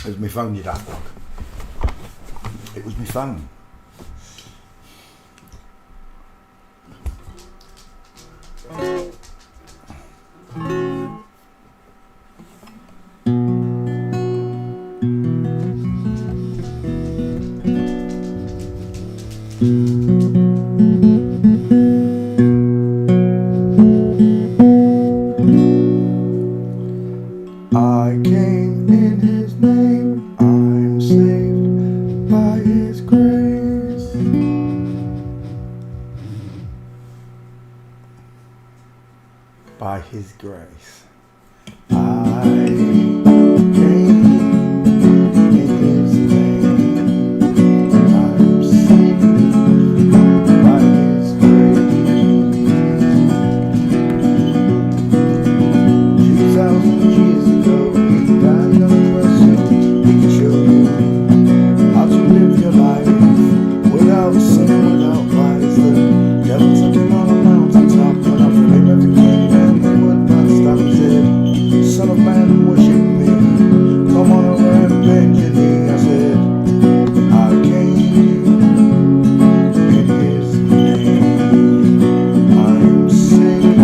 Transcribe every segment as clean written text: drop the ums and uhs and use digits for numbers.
It was my phone, you daft dog. It was my phone. I came in his name, I'm saved by his grace. By his grace. I came in his name, I'm saved by his grace. 2,000 years ago, he died on a cross so he could show you how to live your life without sin, without lies. The devil took him on a mountaintop, but I for him every king and they would not stop. He said, son of man, worship me, come on over and bend your knee. I said, I came in his name, I'm saved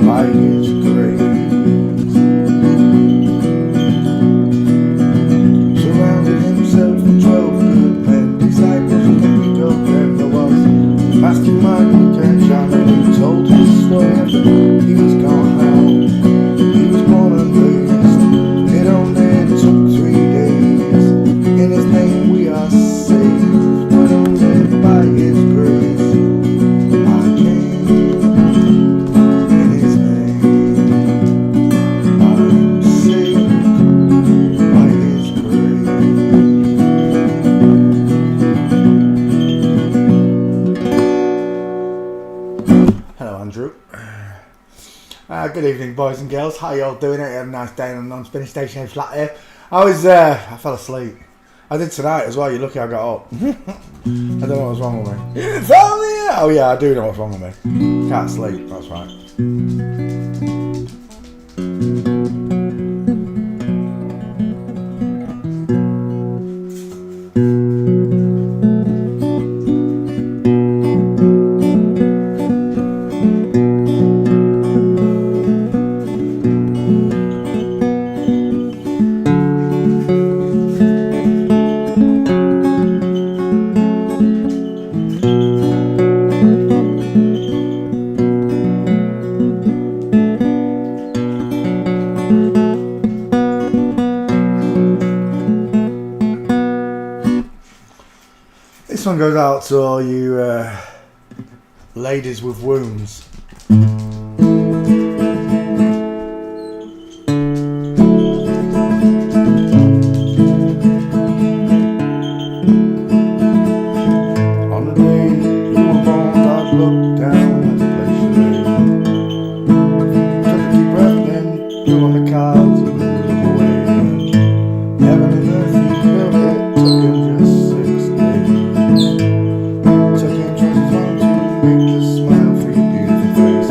by his grace. Surrounded himself with 12 good men, disciples who let me go. Then there was Master Martin Kershaw, who told his story after he was gone now. He was born and raised, it only took 3 days. In his name we are saved, but only by his grace. I came in his name, I'm saved by his grace. Hello, Andrew. Good evening, boys and girls. How you all doing? I had a nice day on a non-spinning stationary flat here. I fell asleep. I did tonight as well. You're lucky I got up. I don't know what's wrong with me. It's only oh yeah, I do know what's wrong with me. Can't sleep. That's right. This one goes out to all you ladies with wounds. On the day you were born, God looked down at the place you lay. Took a deep breath, then drew on the cards and blew them away. Heaven and earth he built it, took him just 6 days. Took him just long to make the smile for your beautiful face.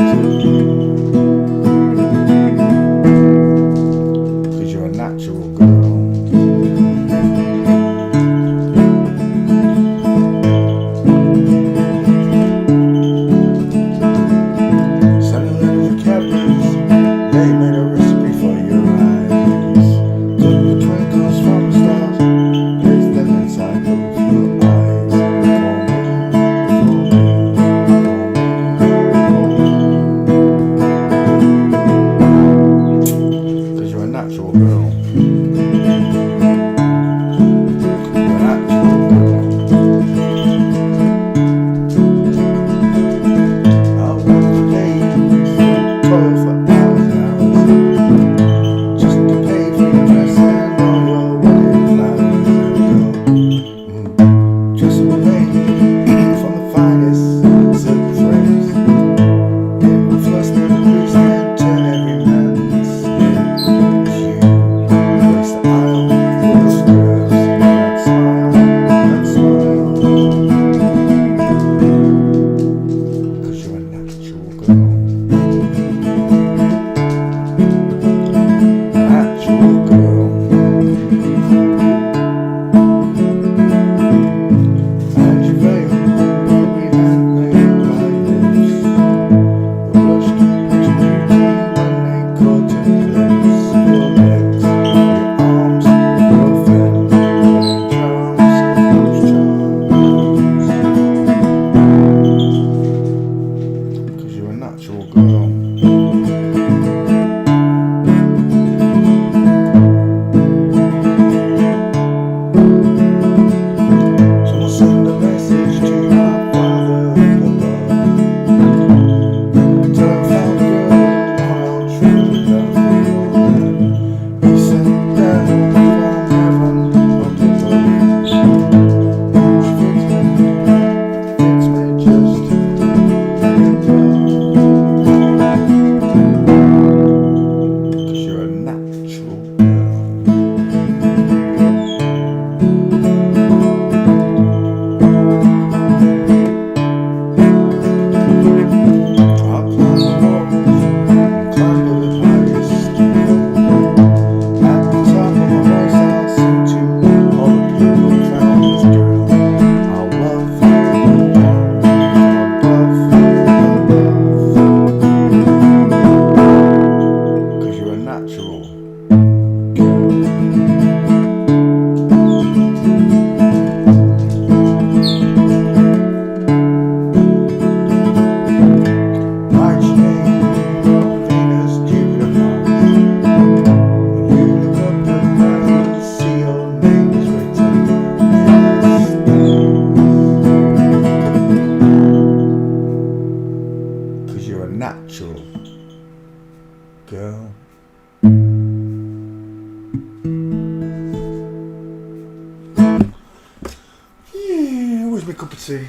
cup of tea.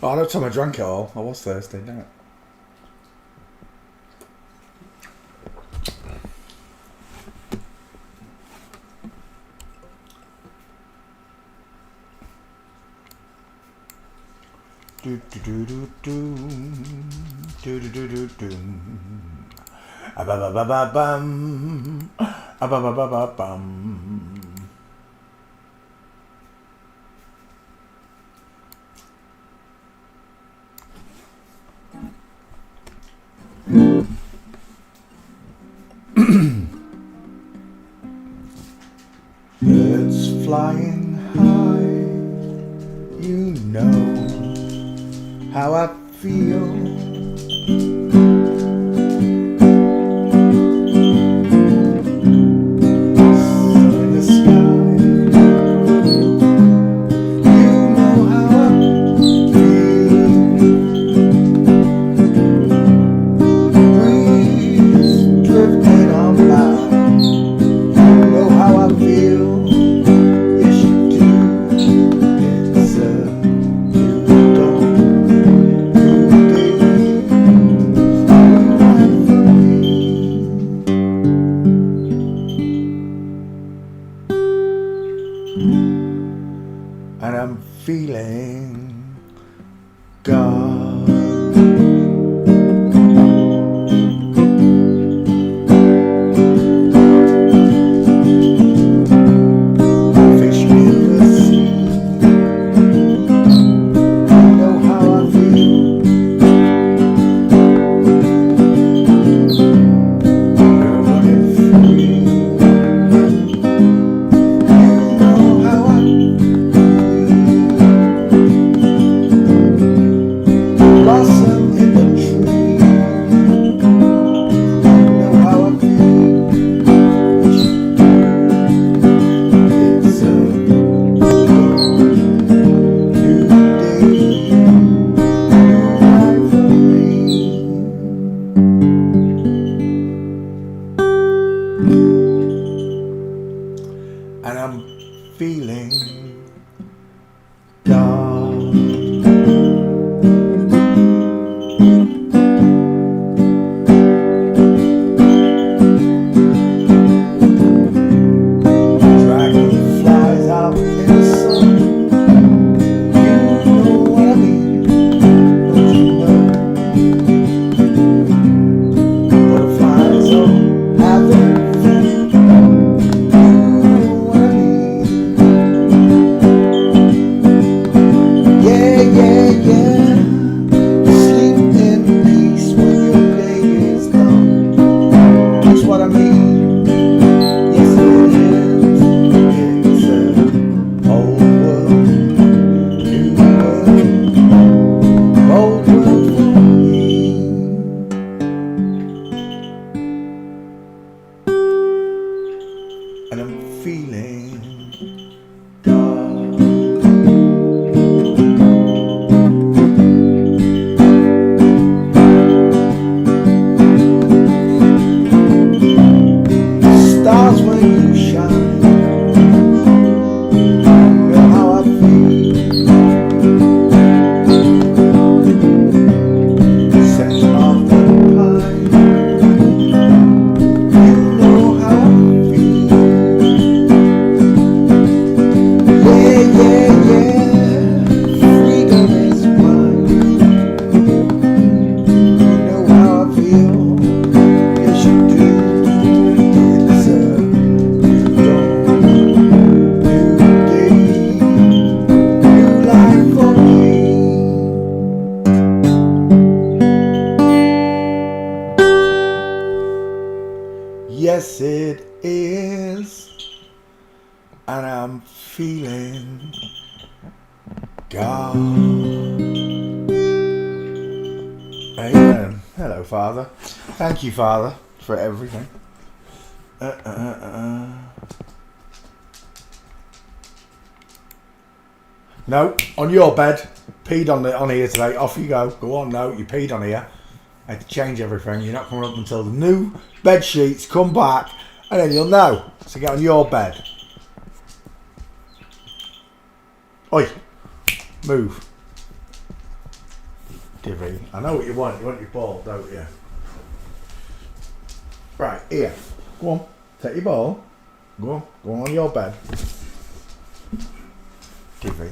Oh, I don't tell me I drank it all. I was thirsty, didn't it? Do do do do do do do do do do. Ba ba ba ba bum. Ba ba ba ba bum. Birds flying high, you know how I feel. Sun in the sky, you know how I feel. Breeze drifting on by, you know how I feel. Yes, you do. It's and I'm feeling God. Fish in the sea, you know how I feel. You're running free, you know how I blossom in the tree, you know how I feel. It's a new day, new life for me, and I'm feeling God. Dragonflies out in the sun, you know what I mean, don't you know? Butterflies are having fun, you know what I mean. Yeah, yeah, yeah. Sleep in peace when your day is done. That's what I mean. Yes, it is. It's a old world, new world, old world for me. And I'm feeling God. Stars when you shine, you know how I feel. Scent of the pine, you know how I feel. Yeah, yeah, yeah, freedom is mine, you know how I feel. Yes, you do. It's a new dawn, new day, new life for me. Yes, it is, and I'm feeling God. Amen. Hello, Father. Thank you, Father, for everything. No, on your bed. Peed on here today. Off you go. Go on, no, you peed on here. I had to change everything. You're not coming up until the new bed sheets come back, and then you'll know. So get on your bed. Oi. Move. Divvy. I know what you want. You want your ball, don't you? Right, here. Go on. Take your ball. Go on. Go on your bed. Divvy.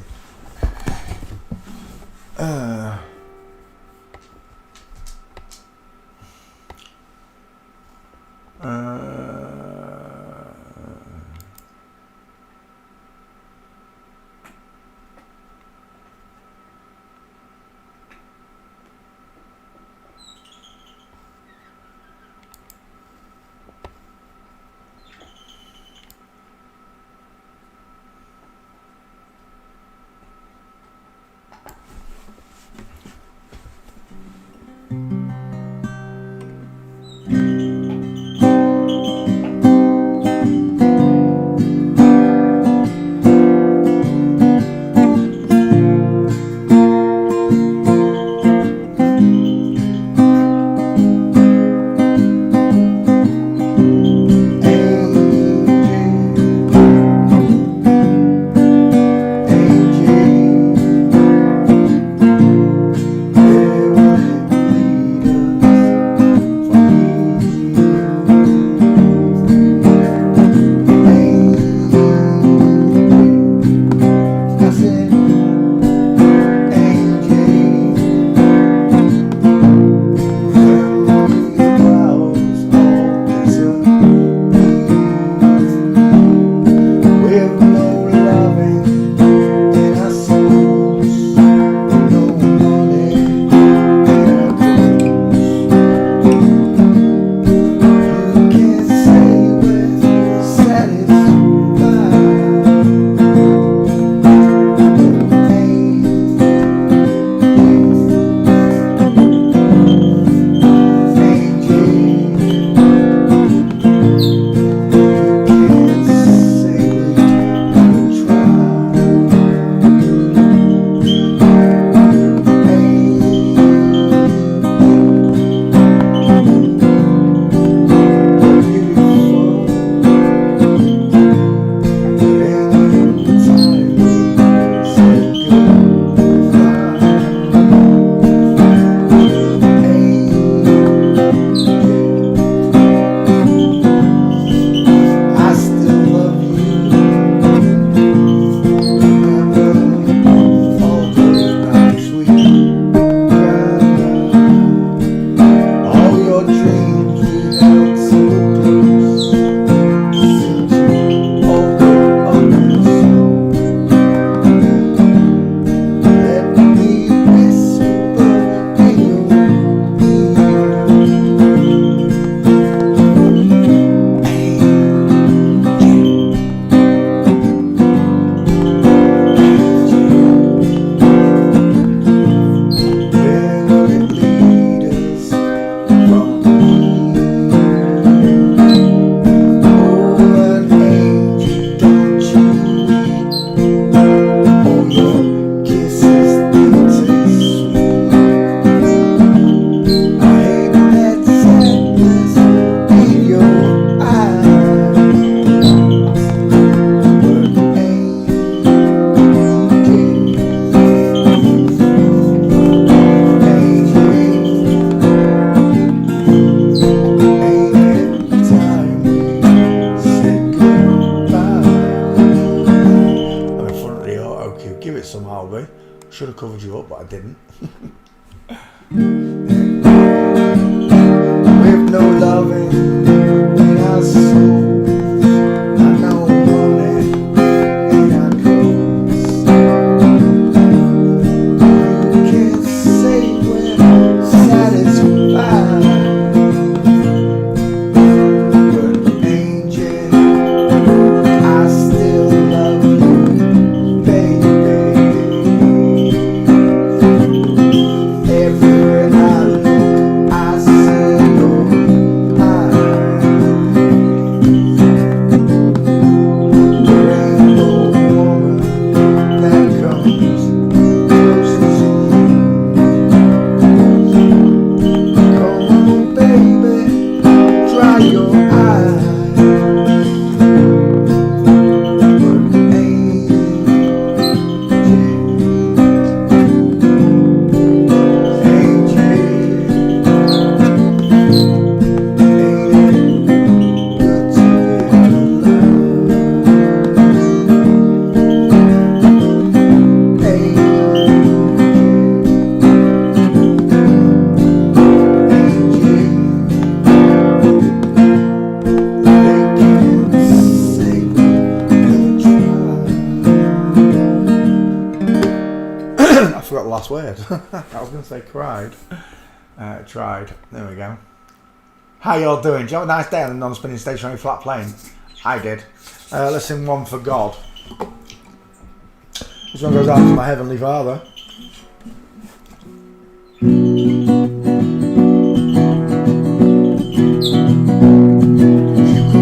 Should have covered you up, but I didn't. With no loving in our souls, and no money in our clothes, you can't say we're satisfied, but angel, I still love you, baby. Every night the last word. I was going to say cried. Tried. There we go. How y'all doing? Did you have a nice day on the non-spinning stationary flat plane? I did. Let's sing One for God. This one goes out to my Heavenly Father.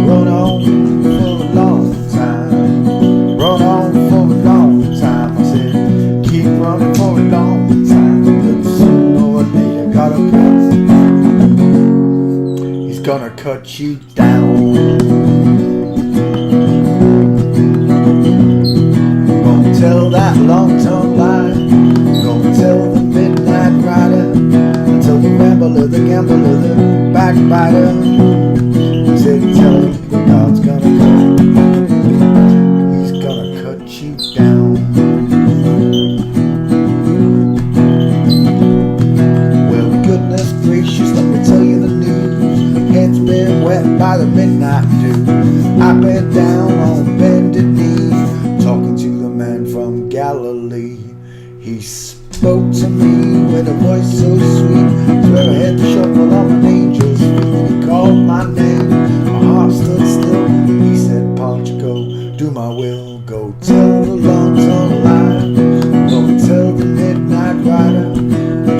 Run on for a long time. Run on for a long time. I said, keep running for a long time. But sooner or later, gotta cut. He's gonna cut you down. Gonna tell that long-tongue lie. Gonna tell the midnight rider. Tell the rambler, the gambler, the backbiter. Said tell him that God's gonna cut. He's gonna cut you down. Well, goodness gracious, let me tell you the news. Head's been wet by the midnight dew. I've been down on bended knee, talking to the man from Galilee. He spoke to me with a voice so sweet, swear I had to shuffle on an angel's feet. He called my name, my heart stood still. He said, Punch, go do my will. Go tell the long-tongue lie. Go tell the midnight rider.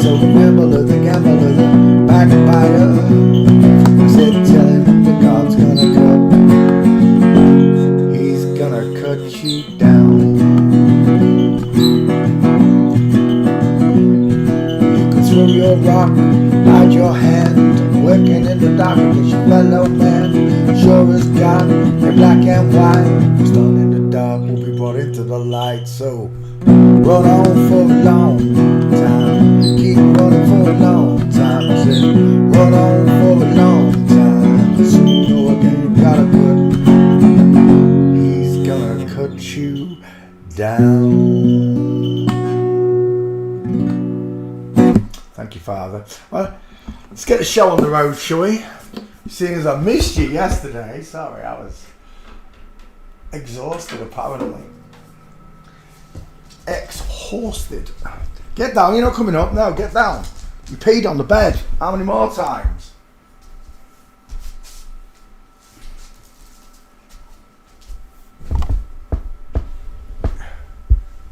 Tell the gambler, the backbiter. I said, tell him that God's gonna cut. He's gonna cut you down. Throw your rock, hide your hand, working in the dark against your fellow man. Sure as God, they're black and white. What's done in the dark will be brought into the light. So run on for a long time. Keep running for a long time. I said, run on for a long time. Sooner or later, you gotta cut. He's gonna cut you down. Thank you, Father. Well, let's get the show on the road, shall we? Seeing as I missed you yesterday. Sorry, I was exhausted, apparently. Exhausted. Get down, you're not coming up. No, get down. You peed on the bed. How many more times?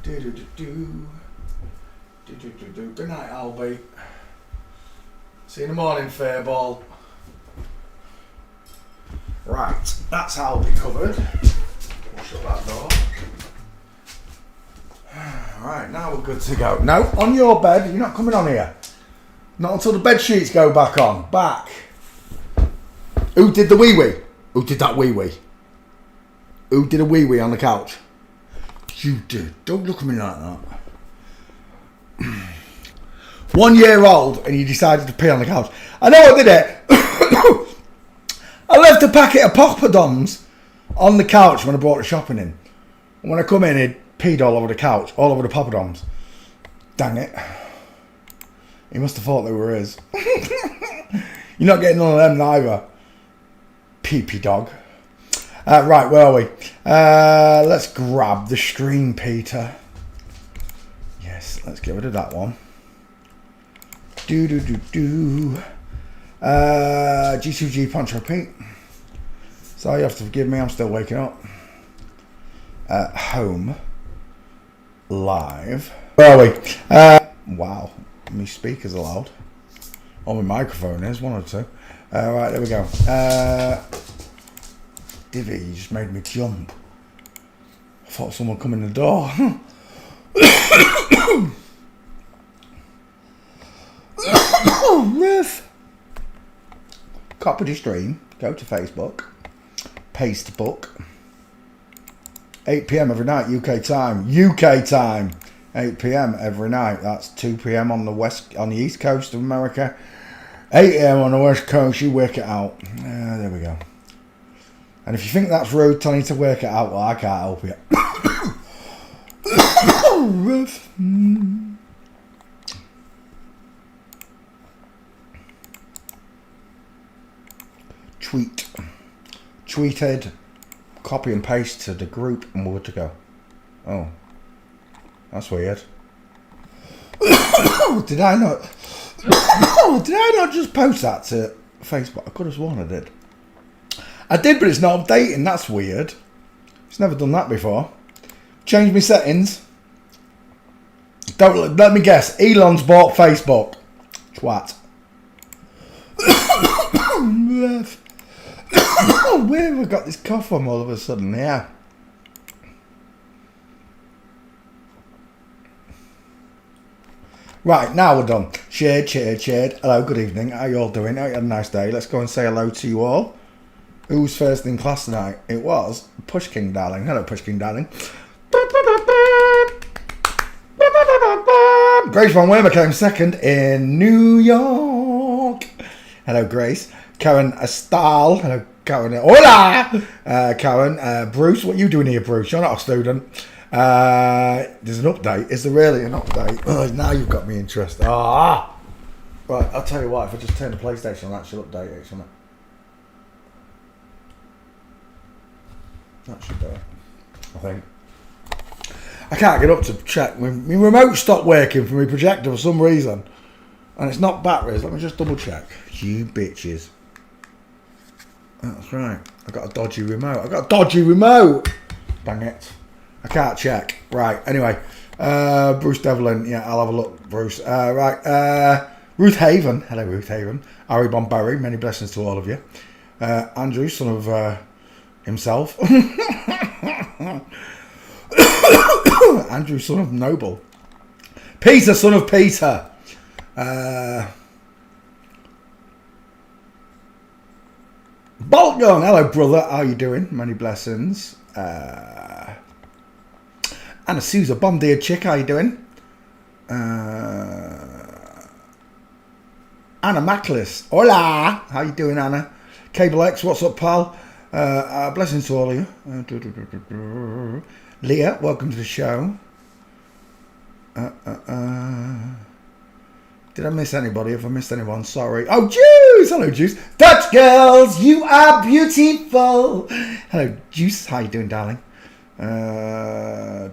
Do-do-do-do. Good night, Albie. See you in the morning, Fairball. Right, that's Albie covered. We'll shut that door. Right, now we're good to go. No, on your bed, you're not coming on here. Not until the bed sheets go back on. Back. Who did the wee-wee? Who did that wee-wee? Who did a wee-wee on the couch? You did. Don't look at me like that. 1 year old and you decided to pee on the couch. I know I did it. I left a packet of poppadoms on the couch when I brought the shopping in. And when I come in, it peed all over the couch, all over the poppadoms. Dang it. He must have thought they were his. You're not getting none of them neither. Pee-pee dog. Right, where are we? Let's grab the stream, Peter. Yes, let's get rid of that one. G2G Poncho Pete. So you have to forgive me, I'm still waking up. Home. Live. Where are we? Wow, my speakers are loud. Oh, my microphone is, one or two. Right, there we go. Divvy, you just made me jump. I thought someone come in the door. Riff. Copy the stream. Go to Facebook. Paste book. 8 PM every night, UK time. UK time. 8 PM every night. That's 2 PM on the east coast of America. 8 AM on the west coast. You work it out. There we go. And if you think that's rude, telling you to work it out, well, I can't help you. Riff. Tweeted, copy and paste to the group, and we're good to go. Oh, that's weird. Did I not? Did I not just post that to Facebook? I could have sworn I did. I did, but it's not updating. That's weird. It's never done that before. Change my settings. Don't let me guess. Elon's bought Facebook. Twat. Where have I got this cough from all of a sudden? Yeah. Right, now we're done. Cheered. Hello, good evening. How you all doing? Hope you had a nice day. Let's go and say hello to you all. Who was first in class tonight? It was Push King, darling. Hello, Push King, darling. Grace Von Weber came second in New York. Hello, Grace. Karen Astal. Hello, Karen. Hola! Karen. Bruce, what are you doing here, Bruce? You're not a student. There's an update. Is there really an update? Oh, now you've got me interested. Right, I'll tell you what. If I just turn the PlayStation on, that should update it, shouldn't it? That should do it, I think. I can't get up to check. My remote stopped working for my projector for some reason. And it's not batteries. Let me just double check. You bitches. That's right. I got a dodgy remote. Dang it. I can't check. Right, anyway. Bruce Devlin. Yeah, I'll have a look, Bruce. Right. Ruth Haven. Hello, Ruth Haven. Ari Bombarry. Many blessings to all of you. Andrew, son of himself. Andrew, son of Noble. Peter, son of Peter. Boltgun, hello brother, how you doing? Many blessings. Anna Souza, bomb-deared chick, how you doing? Anna Mackless, hola, how you doing, Anna? Cable X, what's up, pal? Blessings to all of you. Leah, welcome to the show. Did I miss anybody? If I missed anyone, sorry. Oh, Juice! Hello, Juice. Dutch girls, you are beautiful. Hello, Juice. How you doing, darling? Holly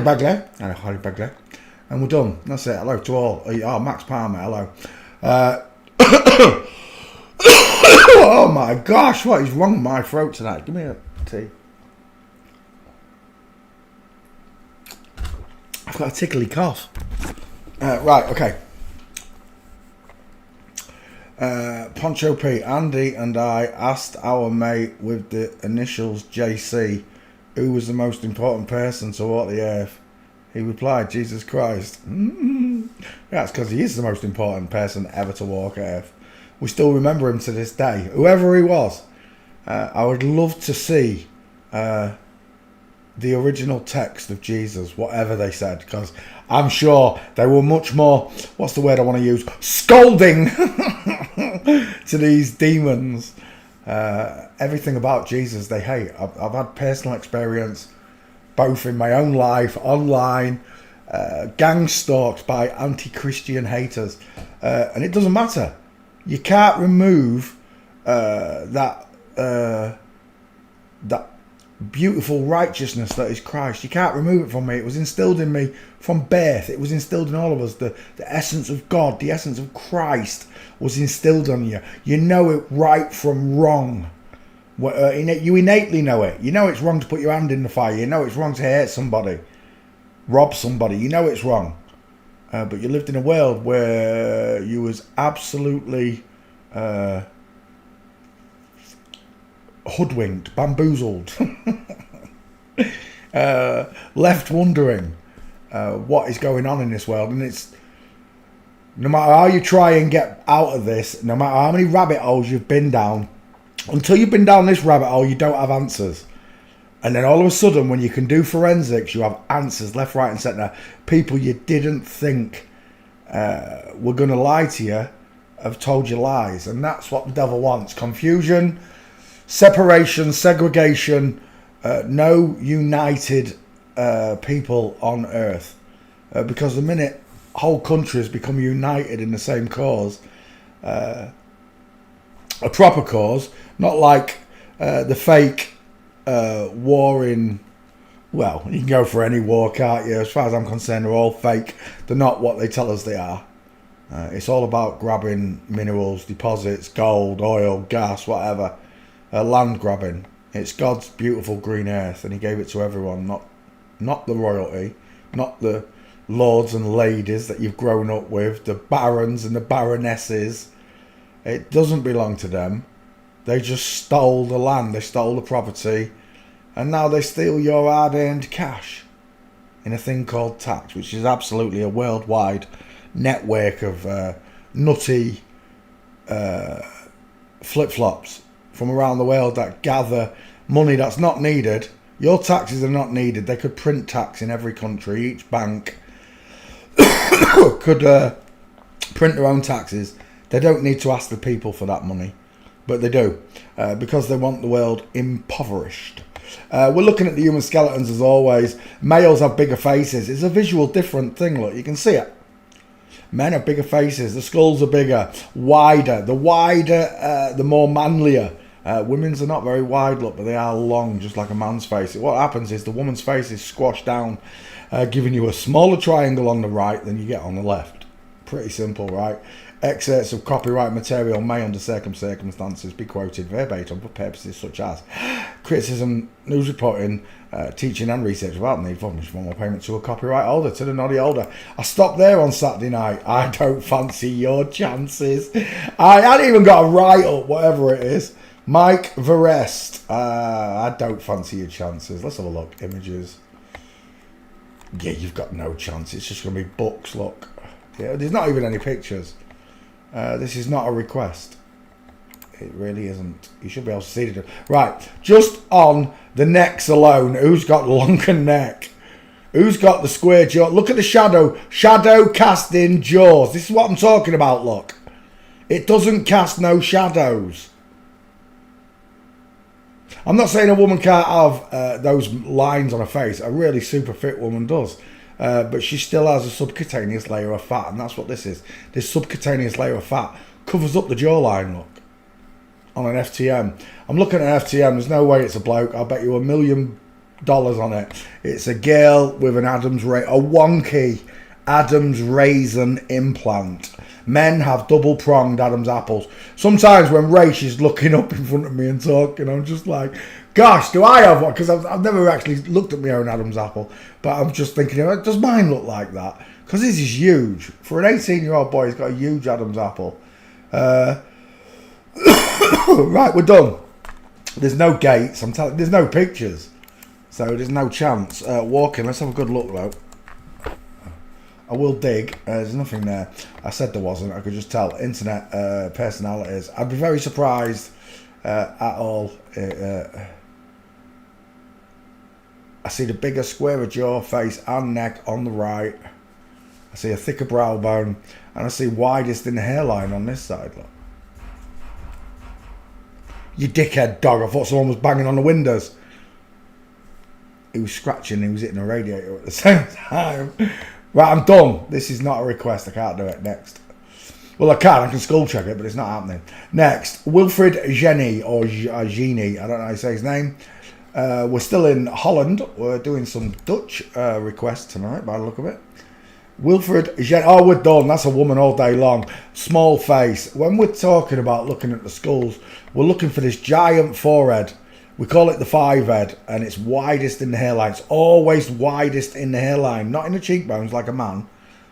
Bagley. Hello, Holly Bagley. And we're done. That's it. Hello to all. Oh, Max Palmer. Hello. Oh, my gosh. What is wrong with my throat tonight? Give me a tea. I've got a tickly cough. Right, okay. Poncho P. Andy and I asked our mate with the initials JC who was the most important person to walk the earth. He replied, Jesus Christ. That's because he is the most important person ever to walk earth. We still remember him to this day. Whoever he was. I would love to see the original text of Jesus, whatever they said, because I'm sure they were much more, what's the word I want to use, scolding to these demons. Everything about Jesus they hate. I've had personal experience, both in my own life, online, gang stalked by anti-Christian haters. And it doesn't matter. You can't remove that beautiful righteousness that is Christ. You can't remove it from me. It was instilled in me from birth. It was instilled in all of us. The essence of God, the essence of Christ was instilled on you. You know it right from wrong. You innately know it. You know it's wrong to put your hand in the fire. You know it's wrong to hurt somebody, rob somebody. You know it's wrong. But you lived in a world where you was absolutely hoodwinked, bamboozled, left wondering what is going on in this world. And it's, no matter how you try and get out of this, no matter how many rabbit holes you've been down, until you've been down this rabbit hole, you don't have answers. And then all of a sudden, when you can do forensics, you have answers left, right and centre. People you didn't think were going to lie to you have told you lies. And that's what the devil wants. Confusion, separation, segregation, no united people on earth. Because the minute whole countries become united in the same cause, a proper cause, not like the fake war in Well, you can go for any war, can't you? As far as I'm concerned, they're all fake. They're not what they tell us they are. It's all about grabbing minerals, deposits, gold, oil, gas, whatever. Land grabbing. It's God's beautiful green earth, and he gave it to everyone, not the royalty, not the lords and ladies that you've grown up with, the barons and the baronesses. It doesn't belong to them. They just stole the land, they stole the property, and now they steal your hard-earned cash in a thing called tax, which is absolutely a worldwide network of nutty flip-flops from around the world that gather money that's not needed. Your taxes are not needed. They could print tax in every country. Each bank could print their own taxes. They don't need to ask the people for that money, but they do, because they want the world impoverished. We're looking at the human skeletons as always. Males have bigger faces. It's a visual different thing, look, you can see it. Men have bigger faces, the skulls are bigger, wider. The wider, the more manlier. Women's are not very wide, look, but they are long, just like a man's face. What happens is the woman's face is squashed down, giving you a smaller triangle on the right than you get on the left. Pretty simple, right? Excerpts of copyright material may, under certain circumstances, be quoted verbatim for purposes such as criticism, news reporting, teaching and research without need for formal payment to a copyright holder, to the noddy holder. I stopped there on Saturday night. I don't fancy your chances. I hadn't even got a write-up, whatever it is. Mike Verest. I don't fancy your chances. Let's have a look. Images. Yeah, you've got no chance. It's just going to be books, look. Yeah, there's not even any pictures. This is not a request. It really isn't. You should be able to see it. Right, just on the necks alone, who's got longer neck? Who's got the square jaw? Look at the shadow. Shadow casting jaws. This is what I'm talking about, look. It doesn't cast no shadows. I'm not saying a woman can't have those lines on her face. A really super fit woman does. But she still has a subcutaneous layer of fat, and that's what this is. This subcutaneous layer of fat covers up the jawline, look, on an FTM. I'm looking at an FTM, there's no way it's a bloke. I'll bet you $1 million on it. It's a girl with an a wonky Adam's raisin implant. Men have double-pronged Adam's apples. Sometimes when Rach is looking up in front of me and talking, I'm just like, gosh, do I have one? Because I've never actually looked at my own Adam's apple. But I'm just thinking, does mine look like that? Because this is huge. For an 18-year-old boy, he's got a huge Adam's apple. Right, we're done. There's no gates. I'm telling. There's no pictures. So there's no chance. Walking, let's have a good look, though. I will dig. There's nothing there. I said there wasn't. I could just tell. Internet personalities. I'd be very surprised at all. I see the bigger, squarer jaw, face and neck on the right. I see a thicker brow bone. And I see widest in the hairline on this side. Look. You dickhead dog. I thought someone was banging on the windows. He was scratching. He was hitting a radiator at the same time. Right, I'm done. This is not a request. I can't do it. Next. Well, I can. I can skull check it, but it's not happening. Next. Wilfred Genie, or Genie. I don't know how you say his name. We're still in Holland. We're doing some Dutch requests tonight, by the look of it. Wilfred Genie. Oh, we're done. That's a woman all day long. Small face. When we're talking about looking at the skulls, we're looking for this giant forehead. We call it the five head, and it's widest in the hairline. It's always widest in the hairline, not in the cheekbones like a man.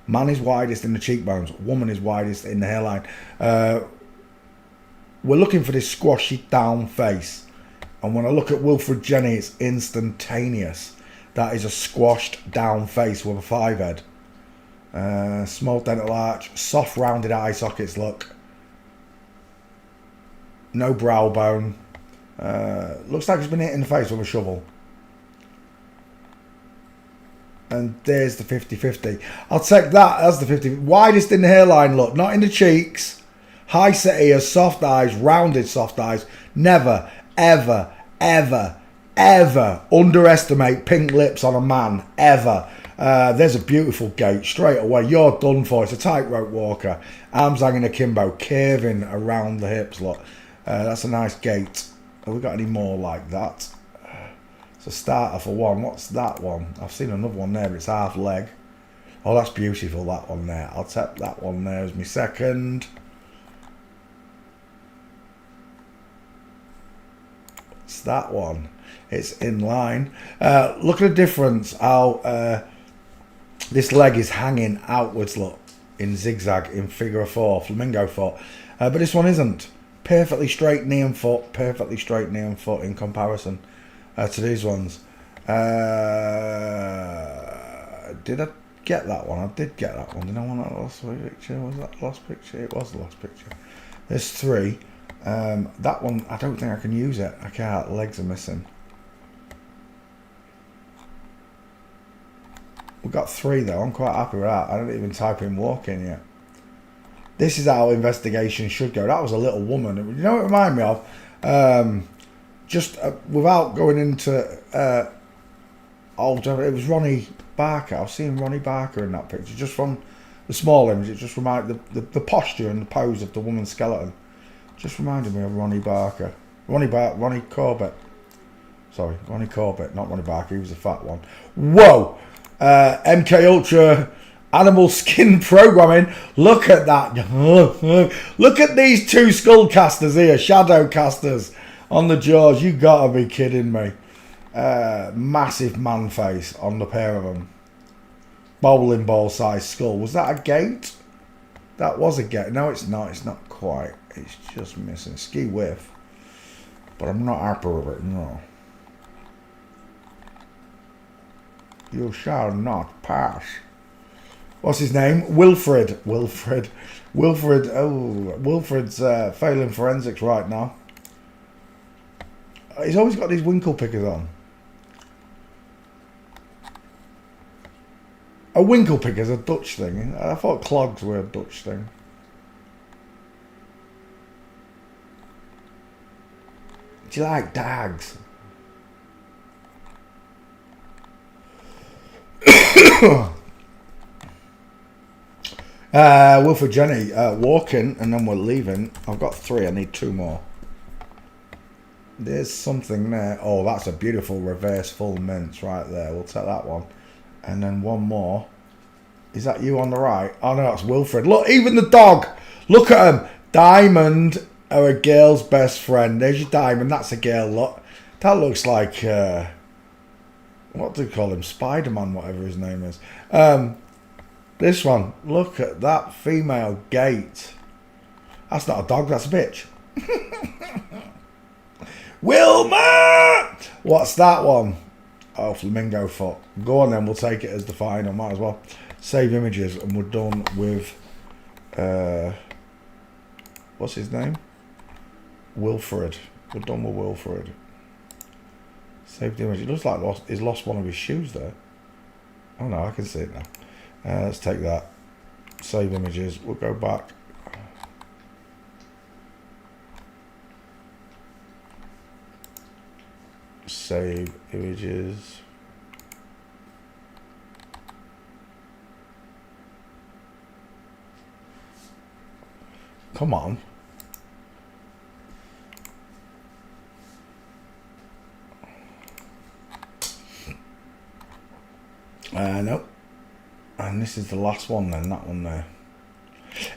Man is widest in the cheekbones. Woman is widest in the hairline. We're looking for this squashy down face. And when I look at Wilfred Genie, it's instantaneous. That is a squashed down face with a five head. Small dental arch, soft rounded eye sockets, look. No brow bone. Looks like he's been hit in the face with a shovel. And there's the 50-50. I'll take that as the 50. Widest in the hairline, look. Not in the cheeks. High set ears, soft eyes, rounded soft eyes. Never, ever, ever, ever underestimate pink lips on a man. Ever. There's a beautiful gait. Straight away. You're done for. It's a tightrope walker. Arms hanging akimbo. Curving around the hips, look. That's a nice gait. Have we got any more like that? It's a starter for one. What's that one? I've seen another one there, but it's half leg. Oh, that's beautiful, that one there. I'll take that one there as my second. It's that one. It's in line. Look at the difference how this leg is hanging outwards, look, in zigzag, in figure 4, flamingo foot. But this one isn't. Perfectly straight knee and foot, perfectly straight knee and foot in comparison to these ones. Did I get that one? I did get that one. Did I want that last picture? Was that the last picture? It was the last picture. There's 3. That one, I don't think I can use it. I can't. Legs are missing. We've got 3 though. I'm quite happy with that. I didn't even type in walk-in yet. This is how investigation should go. That was a little woman. You know what it reminded me of? Just without going into it was Ronnie Barker. I was seeing Ronnie Barker in that picture. Just from the small image, it just reminded the posture and the pose of the woman's skeleton. Just reminded me of Ronnie Barker. Ronnie Corbett. Sorry, Ronnie Corbett, not Ronnie Barker. He was a fat one. Whoa! MK Ultra animal skin programming. Look at that. Look at these 2 skull casters here, shadow casters on the jaws. You gotta be kidding me. Massive man face on the pair of them. Bowling ball size skull. Was that a gate? That was a gate. No, it's not. It's not quite. It's just missing. Ski whiff. But I'm not happy with it, no. You shall not pass. What's his name? Wilfred. Wilfred's failing forensics right now. He's always got these winkle pickers on. A winkle picker's a Dutch thing. I thought clogs were a Dutch thing. Do you like dags? Wilfred Jenny walking, and then we're leaving. I've got 3. I need 2 more. There's something there. Oh, that's a beautiful reverse full mince right there. We'll take that one. And then 1 more. Is that you on the right? Oh no, that's Wilfred. Look, even the dog. Look at him. Diamond are a girl's best friend. There's your Diamond. That's a girl. Look, that looks like what do you call him? Spider-Man, whatever his name is. This one. Look at that female gait. That's not a dog. That's a bitch. Wilma! What's that one? Oh, flamingo foot. Go on then, we'll take it as the final. Might as well save images, and we're done with what's his name? Wilfred. We're done with Wilfred. Saved image. It looks like he's lost one of his shoes there. Oh no, I can see it now. Let's take that. Save images. We'll go back. Save images. Come on. Nope. And this is the last one then, that one there.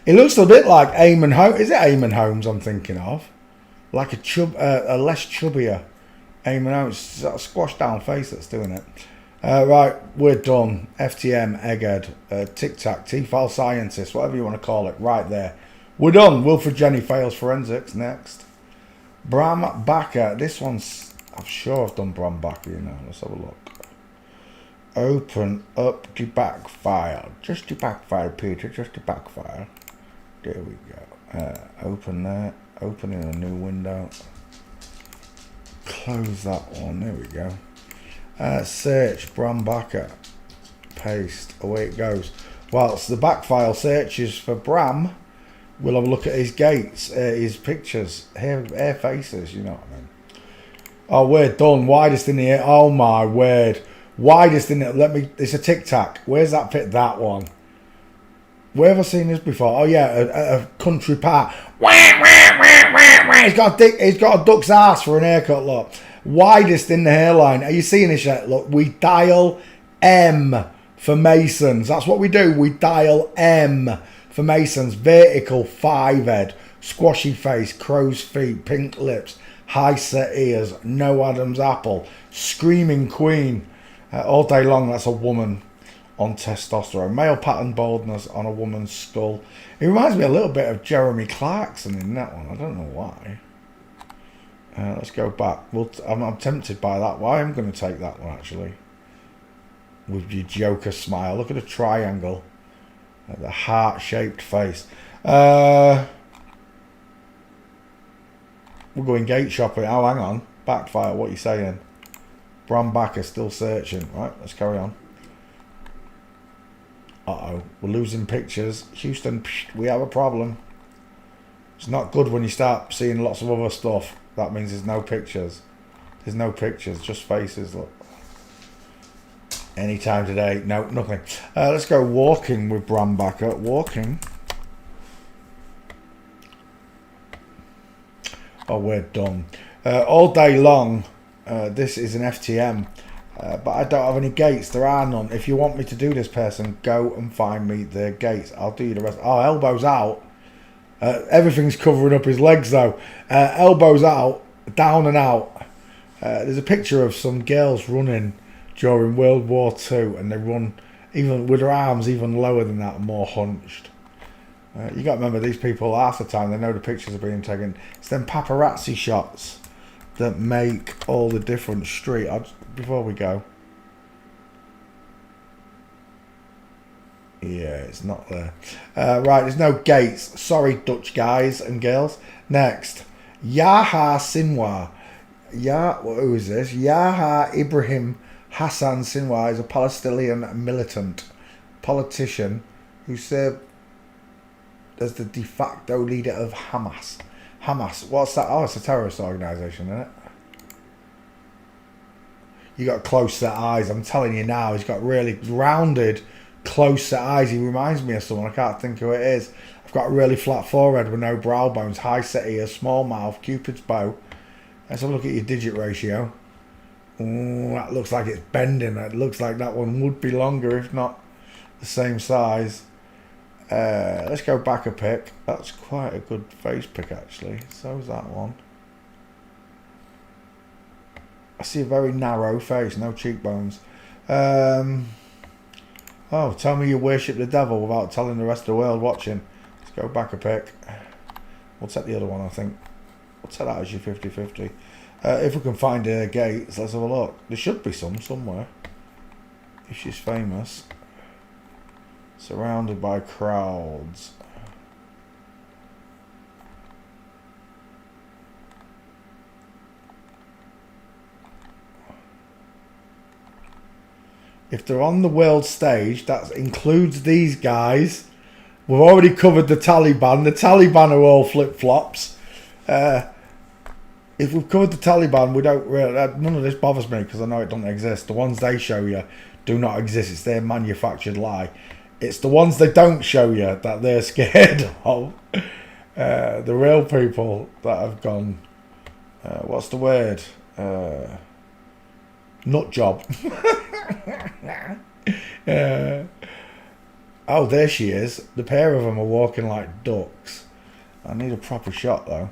It looks a bit like Eamon Holmes. Is it Eamon Holmes I'm thinking of? Like a less chubbier Eamon Holmes. It's that squashed down face that's doing it. Right, we're done. FTM, Egghead, Tic Tac, T-File Scientist, whatever you want to call it, right there. We're done. Wilfred Jenny fails forensics. Next. Bram Bakker. This one's, I'm sure I've done Bram Bakker, you know. Let's have a look. Open up the back file. Just the back file, Peter. Just the back file. There we go. Open that. Open in a new window. Close that one. There we go. Search Bram Bakker. Paste. Away it goes. Whilst the back file searches for Bram, we'll have a look at his gates, his pictures, hair faces, you know what I mean. Oh, we're done. Widest in the air. Oh my word. Widest in it. Let me. It's a Tic Tac. Where's that fit? That one. Where have I seen this before? Oh yeah, a country park. He's got a duck's ass for an haircut. Look, Widest in the hairline. Are you seeing this yet? Look, we dial M for Masons. That's what we do. We dial M for Masons. Vertical 5 head. Squashy face. Crow's feet. Pink lips. High set ears. No Adam's apple. Screaming queen. All day long, that's a woman on testosterone. Male pattern baldness on a woman's skull. It reminds me a little bit of Jeremy Clarkson in that one. I don't know why. Let's go back. I'm tempted by that. Well, I am going to take that one, actually. With your Joker smile. Look at the triangle. The heart-shaped face. We're going gate shopping. Oh, hang on. Backfire, what are you saying? Bram Backer still searching. Right, let's carry on. Uh-oh. We're losing pictures. Houston, we have a problem. It's not good when you start seeing lots of other stuff. That means there's no pictures. There's no pictures, just faces. Look. Anytime today. No, nothing. Let's go walking with Bram Backer. Walking. Oh, we're done. All day long, this is an FTM. But I don't have any gates. There are none. If you want me to do this person, go and find me the gates. I'll do you the rest. Oh, elbows out. Everything's covering up his legs though. Elbows out, down and out. There's a picture of some girls running during World War II, and they run even with their arms even lower than that, and more hunched. You got to remember, these people half the time they know the pictures are being taken. It's them paparazzi shots that make all the difference. Street. Before we go. Yeah, it's not there. Right, there's no gates. Sorry, Dutch guys and girls. Next, Yahya Sinwar. Who is this? Yahya Ibrahim Hassan Sinwar is a Palestinian militant politician who served as the de facto leader of Hamas. Hamas, what's that? Oh, it's a terrorist organisation, isn't it? You got close set eyes. I'm telling you now, he's got really rounded, close set eyes. He reminds me of someone. I can't think who it is. I've got a really flat forehead with no brow bones, high set ears, small mouth, Cupid's bow. Let's have a look at your digit ratio. Ooh, that looks like it's bending. It looks like that one would be longer, if not the same size. Let's go back a pic. That's quite a good face pic, actually. So is that one. I see a very narrow face, no cheekbones. Oh, tell me you worship the devil without telling the rest of the world watching. Let's go back a pic. We'll take the other one, I think. We'll take that as your 50-50. If we can find gates, let's have a look. There should be some somewhere. If she's famous. Surrounded by crowds. If they're on the world stage, that includes these guys. We've already covered the Taliban. The Taliban are all flip-flops. If we've covered the Taliban, we don't really... none of this bothers me because I know it doesn't exist. The ones they show you do not exist. It's their manufactured lie. It's the ones they don't show you that they're scared of. The real people that have gone... what's the word? Nut job. Oh, there she is. The pair of them are walking like ducks. I need a proper shot though.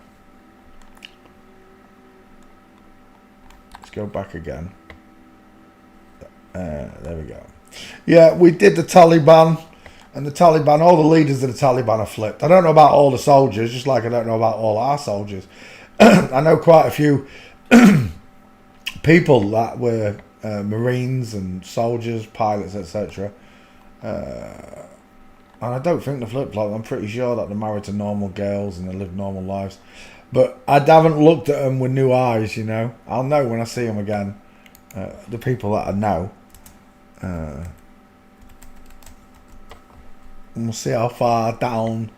Let's go back again. There we go. Yeah, we did the Taliban. And the Taliban, all the leaders of the Taliban are flipped. I don't know about all the soldiers, just like I don't know about all our soldiers. I know quite a few people that were Marines and soldiers, pilots, etc. And I don't think they're flip-flop. I'm pretty sure that they're married to normal girls and they live normal lives. But I haven't looked at them with new eyes, you know. I'll know when I see them again. The people that I know. And we'll see how far down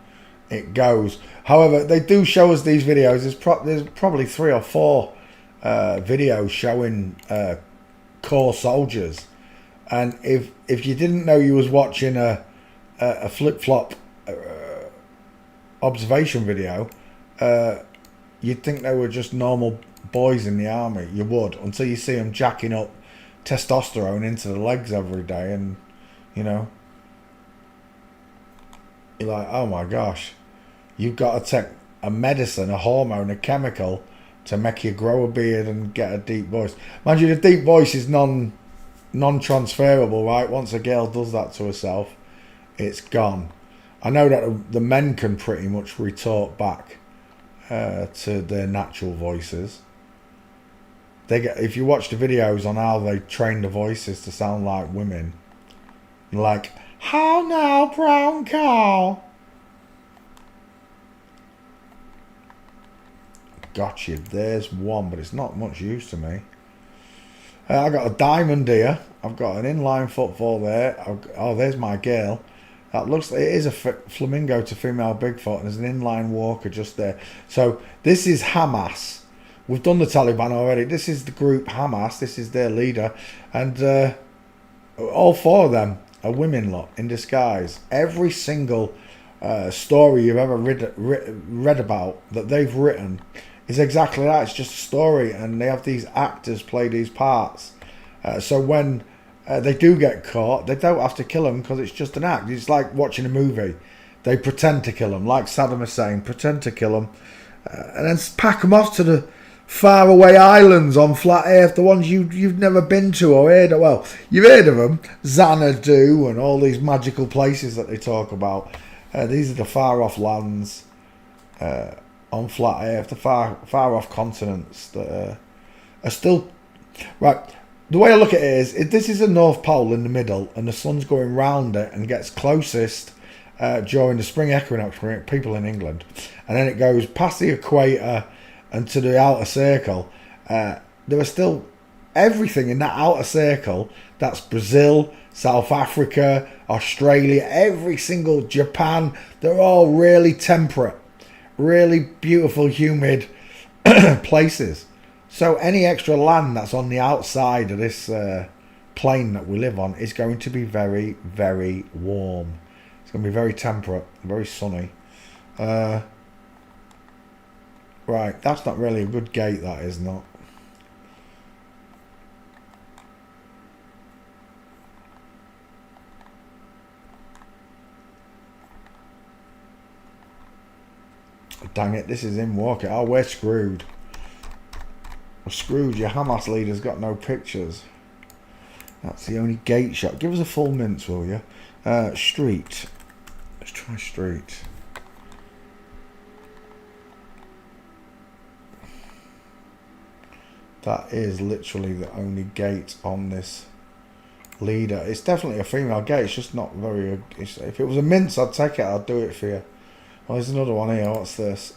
it goes. However, they do show us these videos. There's probably 3 or 4 videos showing core soldiers, and if you didn't know you was watching a flip-flop observation video, you'd think they were just normal boys in the army. You would, until you see them jacking up testosterone into the legs every day, and you know, you're like, oh my gosh, you've got to take a medicine, a hormone, a chemical to make you grow a beard and get a deep voice. Mind you, the deep voice is non-transferable, right? Once a girl does that to herself, it's gone. I know that the men can pretty much retort back to their natural voices. If you watch the videos on how they train the voices to sound like women, like, how now, brown cow? Gotcha, there's one, but it's not much use to me. I got a diamond here. I've got an inline footfall there. Oh, there's my girl. That looks, it is a flamingo to female Bigfoot, and there's an inline walker just there. So this is Hamas. We've done the Taliban already. This is the group Hamas. This is their leader, and all four of them are women lot in disguise. Every single story you've ever read about that they've written is exactly that. It's just a story, and they have these actors play these parts. So when they do get caught, they don't have to kill them because it's just an act. It's like watching a movie. They pretend to kill them, like Saddam Hussein, pretend to kill them, and then pack them off to the faraway islands on flat earth, the ones you've never been to or heard of. Well, you've heard of them, Xanadu and all these magical places that they talk about. These are the far off lands on flat earth, the far off continents that are still right. The way I look at it is, this is a North Pole in the middle, and the sun's going round it and gets closest during the spring equinox for people in England, and then it goes past the equator and to the outer circle. There are still everything in that outer circle. That's Brazil, South Africa, Australia, every single Japan. They're all really temperate, really beautiful, humid places. So any extra land that's on the outside of this plane that we live on is going to be very, very warm. It's going to be very temperate, very sunny. Right, that's not really a good gate, that is not. Dang it, this is him walking. Oh, we're screwed. We're screwed. Your Hamas leader's got no pictures. That's the only gate shot. Give us a full mince, will you? Street. Let's try street. That is literally the only gate on this leader. It's definitely a female gate. It's just not very... if it was a mince, I'd take it. I'd do it for you. Oh, there's another one here. What's this?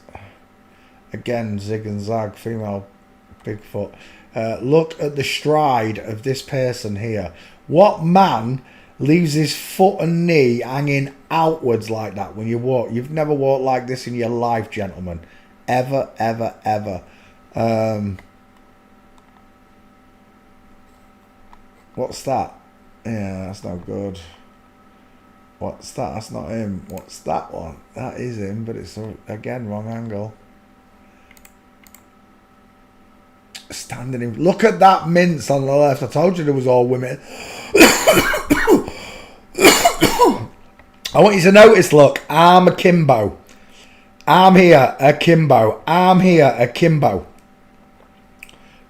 Again, zig and zag. Female Bigfoot. Look at the stride of this person here. What man leaves his foot and knee hanging outwards like that when you walk? You've never walked like this in your life, gentlemen. Ever, ever, ever. What's that? Yeah, that's no good. What's that? That's not him. What's that one? That is him, but it's, again, wrong angle. Standing in... Look at that mince on the left. I told you there was all women. I want you to notice, look. Arm akimbo. Arm here, akimbo. Arm here, akimbo.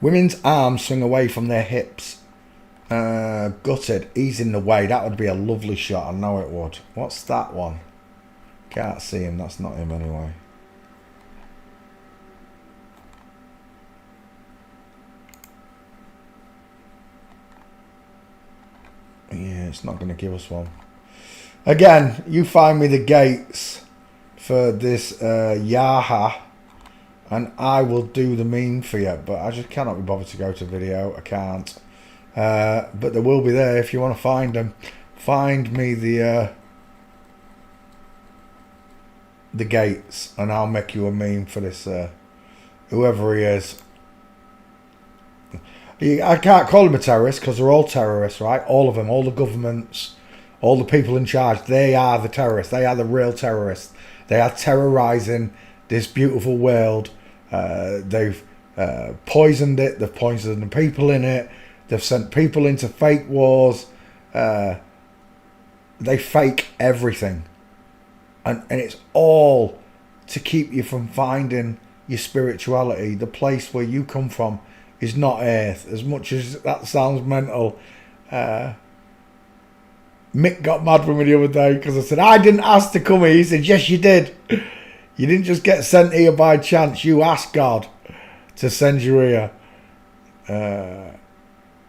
Women's arms swing away from their hips. Gutted. He's in the way. That would be a lovely shot. I know it would. What's that one? Can't see him. That's not him anyway. Yeah, it's not going to give us one. Again, you find me the gates for this Yaha, and I will do the meme for you. But I just cannot be bothered to go to video. I can't. But they will be there if you want to find them. Find me the gates, and I'll make you a meme for this whoever he is. I can't call them a terrorist because they're all terrorists, right? All of them, all the governments, all the people in charge. They are the terrorists. They are the real terrorists. They are terrorizing this beautiful world. They've poisoned it. They've poisoned the people in it. They've sent people into fake wars. They fake everything. And it's all to keep you from finding your spirituality. The place where you come from is not earth. As much as that sounds mental. Mick got mad with me the other day because I said, I didn't ask to come here. He said, yes, you did. You didn't just get sent here by chance. You asked God to send you here.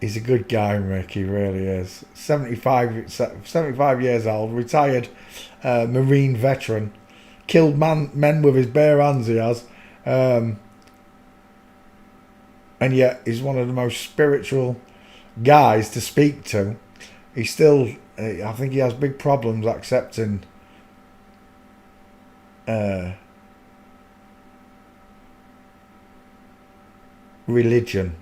He's a good guy, Mick. He really is. 75 years old, retired Marine veteran. Killed men with his bare hands, he has. And yet, he's one of the most spiritual guys to speak to. He's still, I think he has big problems accepting religion.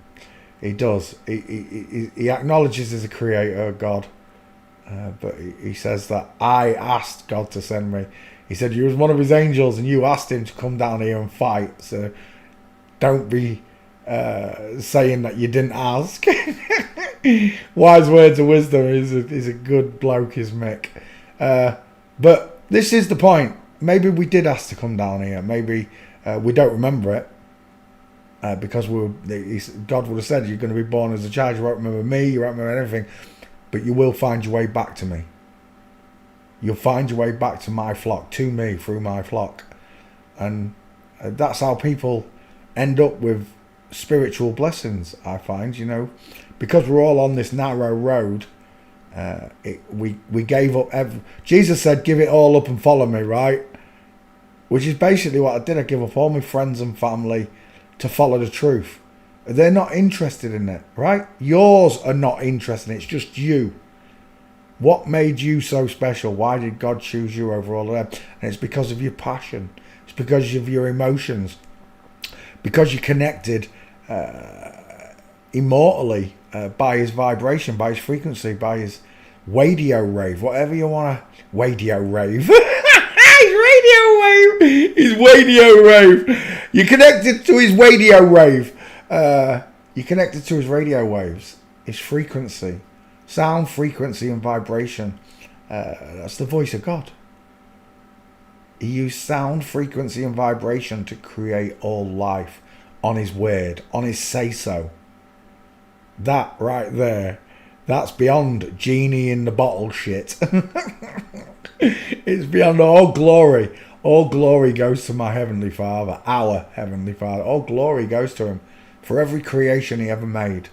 He does. He acknowledges there's a creator, God, but he says that I asked God to send me. He said you was one of his angels and you asked him to come down here and fight. So don't be saying that you didn't ask. Wise words of wisdom. He's a good bloke, is Mick. But this is the point. Maybe we did ask to come down here. Maybe we don't remember it. Because God would have said you're going to be born as a child. You won't remember me, you won't remember anything, but you will find your way back to me. You'll find your way back to my flock, to me, through my flock. And that's how people end up with spiritual blessings, I find, because we're all on this narrow road. We gave up Jesus said, give it all up and follow me, right? Which is basically what I did. I give up all my friends and family to follow the truth. They're not interested in it, right? Yours are not interested in it. It's just you. What made you so special? Why did God choose you over all of them? And it's because of your passion. It's because of your emotions. Because you're connected immortally by his vibration, by his frequency, by his radio rave, whatever you want to... Radio rave. His radio rave. You're connected to his radio rave. You're connected to his radio waves. His frequency. Sound, frequency and vibration. That's the voice of God. He used sound, frequency and vibration to create all life on his word, on his say-so. That right there, that's beyond genie in the bottle shit. It's beyond all glory. All glory goes to my Heavenly Father, our Heavenly Father. All glory goes to him for every creation he ever made.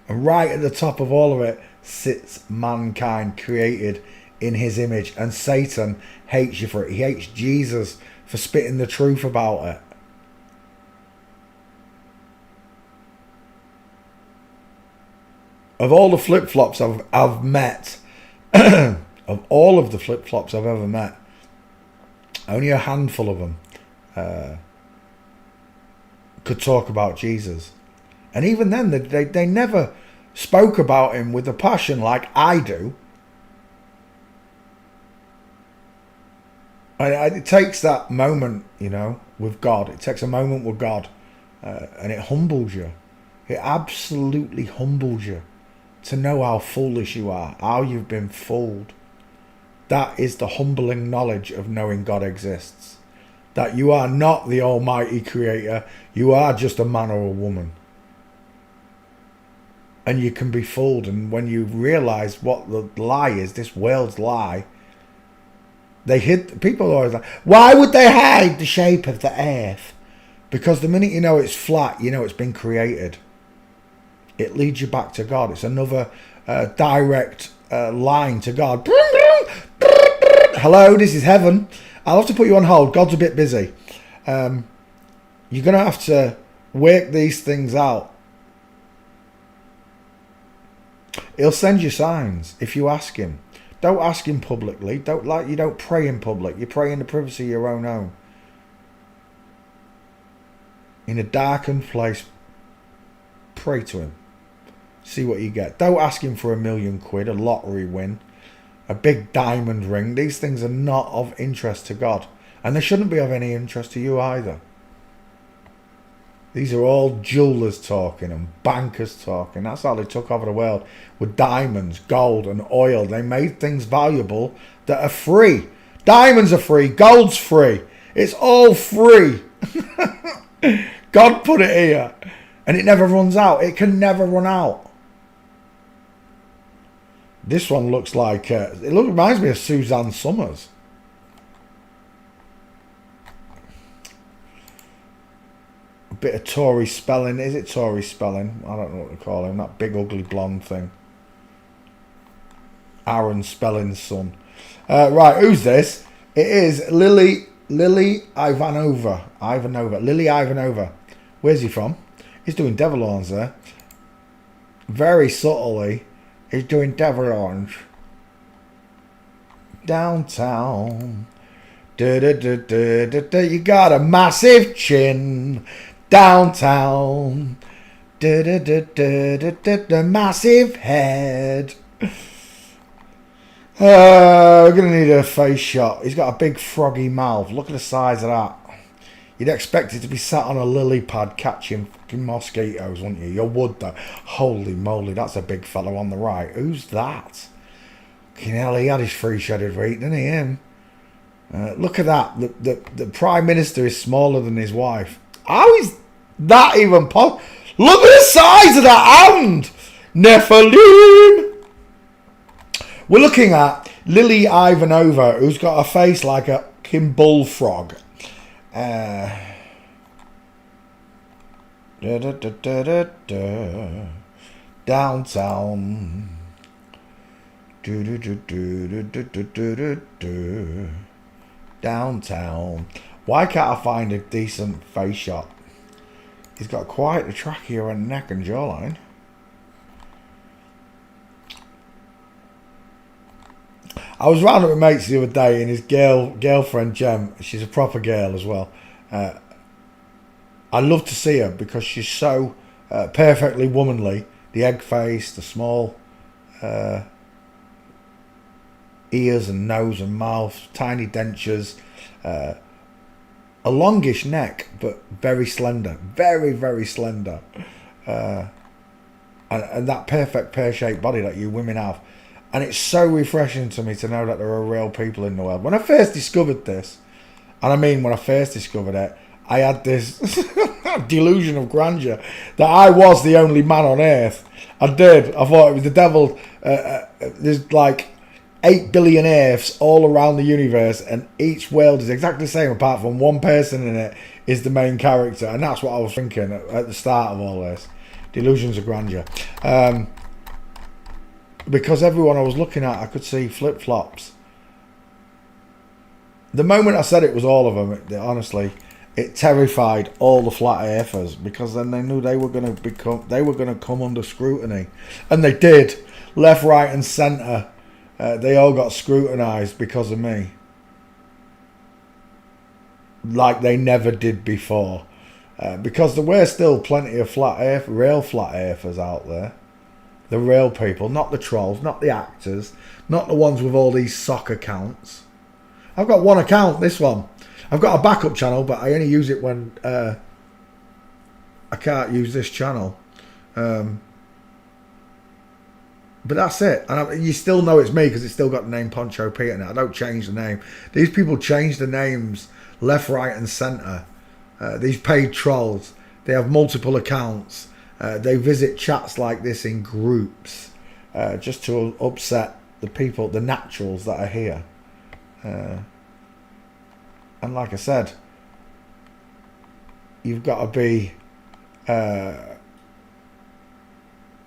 And right at the top of all of it sits mankind created in his image. And Satan hates you for it. He hates Jesus for spitting the truth about it. Of all the flip-flops I've met, of all of the flip-flops I've ever met, only a handful of them could talk about Jesus. And even then, they never spoke about him with a passion like I do. And it takes that moment, with God. It takes a moment with God. And it humbles you. It absolutely humbles you to know how foolish you are, how you've been fooled. That is the humbling knowledge of knowing God exists. That you are not the almighty creator. You are just a man or a woman. And you can be fooled. And when you realize what the lie is, this world's lie, people are always like, why would they hide the shape of the earth? Because the minute you know it's flat, you know it's been created. It leads you back to God. It's another direct line to God. Hello, this is heaven. I'll have to put you on hold. God's a bit busy. You're going to have to work these things out. He'll send you signs if you ask him. Don't ask him publicly. You don't pray in public. You pray in the privacy of your own home. In a darkened place, pray to him. See what you get. Don't ask him for £1 million, a lottery win, a big diamond ring. These things are not of interest to God. And they shouldn't be of any interest to you either. These are all jewelers talking and bankers talking. That's how they took over the world, with diamonds, gold and oil. They made things valuable that are free. Diamonds are free. Gold's free. It's all free. God put it here. And it never runs out. It can never run out. This one looks like... reminds me of Suzanne Summers. Bit of Tory spelling. Is it Tory spelling? I don't know what to call him. That big ugly blonde thing. Aaron Spelling's son. Right, who's this? It is Lily Ivanova. Lily Ivanova. Where's he from? He's doing devil horns there. Very subtly, he's doing devil horns. Downtown. You got a massive chin. Downtown, massive head. We're gonna need a face shot. He's got a big froggy mouth. Look at the size of that. You'd expect it to be sat on a lily pad catching fucking mosquitoes, wouldn't you? You would though. Holy moly, that's a big fellow on the right. Who's that? Fucking hell, he had his three-shredded wheat, didn't he? Him. Look at that. The Prime Minister is smaller than his wife. How is that even possible? Look at the size of that hand! Nephilim! We're looking at Lily Ivanova, who's got a face like a fucking bullfrog. Downtown. Downtown. Why can't I find a decent face shot? He's got quite a trachea and neck and jawline. I was round with mates the other day, and his girlfriend Jem, she's a proper girl as well. I love to see her because she's so perfectly womanly. The egg face, the small ears and nose and mouth, tiny dentures. A longish neck, but very slender. Very, very slender. And that perfect pear-shaped body that you women have. And it's so refreshing to me to know that there are real people in the world. When I first discovered this, and I mean when I first discovered it, I had this delusion of grandeur that I was the only man on earth. I did. I thought it was the devil. There's like 8 billion Earths all around the universe, and each world is exactly the same apart from one person in it is the main character. And that's what I was thinking at the start of all this. Delusions of grandeur. Because everyone I was looking at, I could see flip-flops. The moment I said it was all of them, honestly, it terrified all the flat earthers, because then they knew they were going to come under scrutiny. And they did. Left, right and centre. They all got scrutinised because of me. Like they never did before. Because there were still plenty of real flat earthers out there. The real people, not the trolls, not the actors, not the ones with all these sock accounts. I've got one account, this one. I've got a backup channel, but I only use it when I can't use this channel. But that's it. And you still know it's me because it's still got the name Poncho Pete in it. I don't change the name. These people change the names left, right and centre. These paid trolls, they have multiple accounts. They visit chats like this in groups just to upset the people, the naturals that are here. And like I said, you've got to be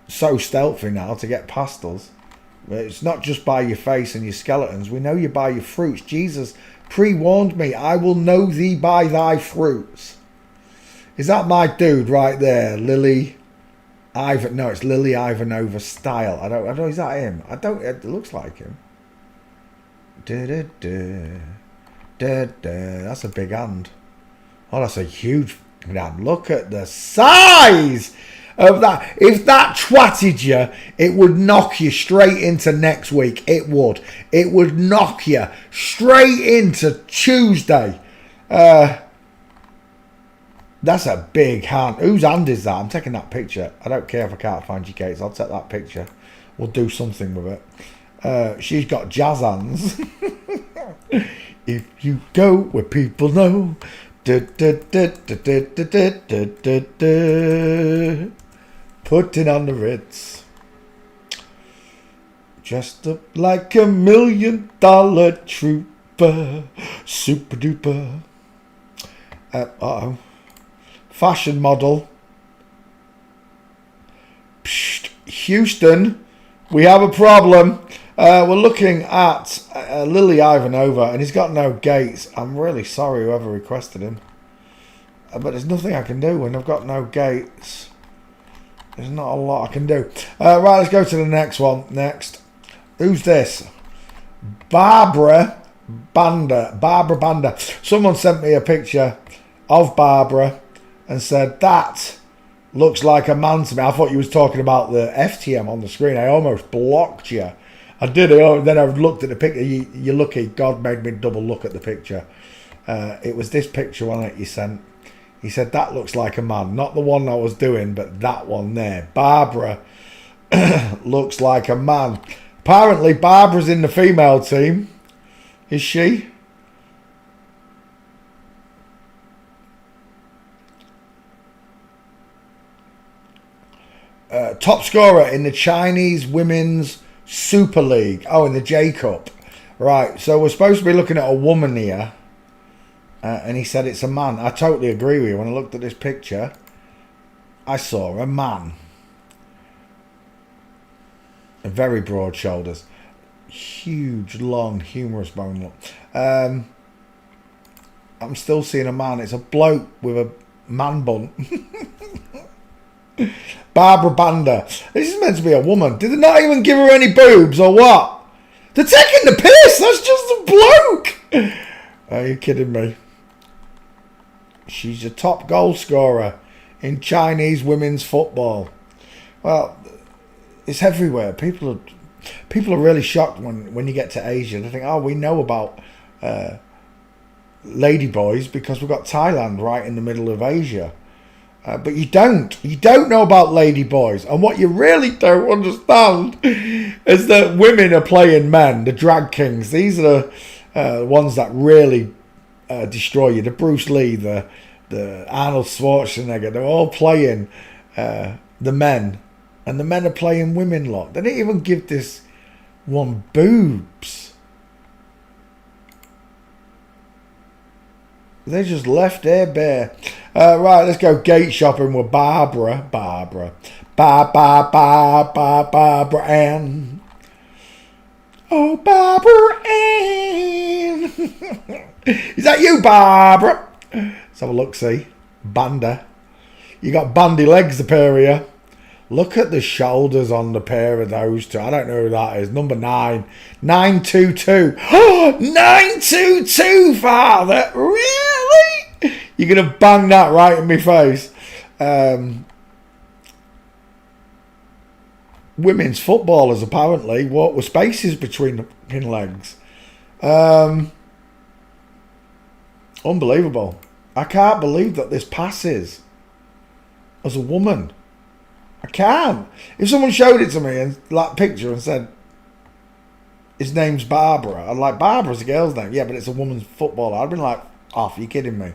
so stealthy now to get past us. It's not just by your face and your skeletons. We know you by your fruits. Jesus pre-warned me, I will know thee by thy fruits. Is that my dude right there? Lily Ivan? No, it's Lily Ivanova style. I don't know. Is that him? It looks like him. That's a big hand. Oh, that's a huge hand. Look at the size of that. If that twatted you, it would knock you straight into next week. It would. It would knock you straight into Tuesday. That's a big hand. Whose hand is that? I'm taking that picture. I don't care if I can't find your Gates. I'll take that picture. We'll do something with it. She's got jazz hands. If you go where people know. Putting on the Ritz. Dressed up like $1 million trooper. Super duper. Uh-oh. Fashion model. Psst, Houston, we have a problem. We're looking at Lily Ivanova, and he's got no gates. I'm really sorry whoever requested him. But there's nothing I can do when I've got no gates. There's not a lot I can do. Right, let's go to the next one. Next. Who's this? Barbara Banda. Someone sent me a picture of Barbara and said, that looks like a man to me. I thought you was talking about the FTM on the screen. I almost blocked you. I did it. Then I looked at the picture. You're lucky. God made me double look at the picture. It was this picture one that you sent. He said, that looks like a man. Not the one I was doing, but that one there. Barbara looks like a man. Apparently, Barbara's in the female team. Is she? Top scorer in the Chinese Women's Super League. Oh, in the J Cup. Right, so we're supposed to be looking at a woman here. And he said it's a man. I totally agree with you. When I looked at this picture, I saw a man. Very broad shoulders. Huge, long, humorous bone look. I'm still seeing a man. It's a bloke with a man bun. Barbara Banda. This is meant to be a woman. Did they not even give her any boobs or what? They're taking the piss. That's just a bloke. Are you kidding me? She's a top goal scorer in Chinese women's football. Well, it's everywhere. People are really shocked when you get to Asia. They think, oh, we know about ladyboys because we've got Thailand right in the middle of Asia. But you don't. You don't know about ladyboys. And what you really don't understand is that women are playing men, the drag kings. These are the ones that really destroy you. The Bruce Lee, the Arnold Schwarzenegger, they're all playing the men. And the men are playing women lot. They didn't even give this one boobs. They just left her bare. Right, let's go gate shopping with Barbara. Barbara Ann. Oh, Barbara Ann. Is that you, Barbara? Let's have a look, see. Banda. You got bandy legs, the pair of you. Look at the shoulders on the pair of those two. I don't know who that is. Number 9. 922. Oh, 922, father. Really? You're going to bang that right in my face. Women's footballers, apparently, walk with spaces between the fucking legs. Unbelievable. I can't believe that this passes as a woman. I can't. If someone showed it to me and that picture and said his name's Barbara, I'd like, Barbara's a girl's name. Yeah, but it's a woman's footballer. I'd been like, off, are you kidding me?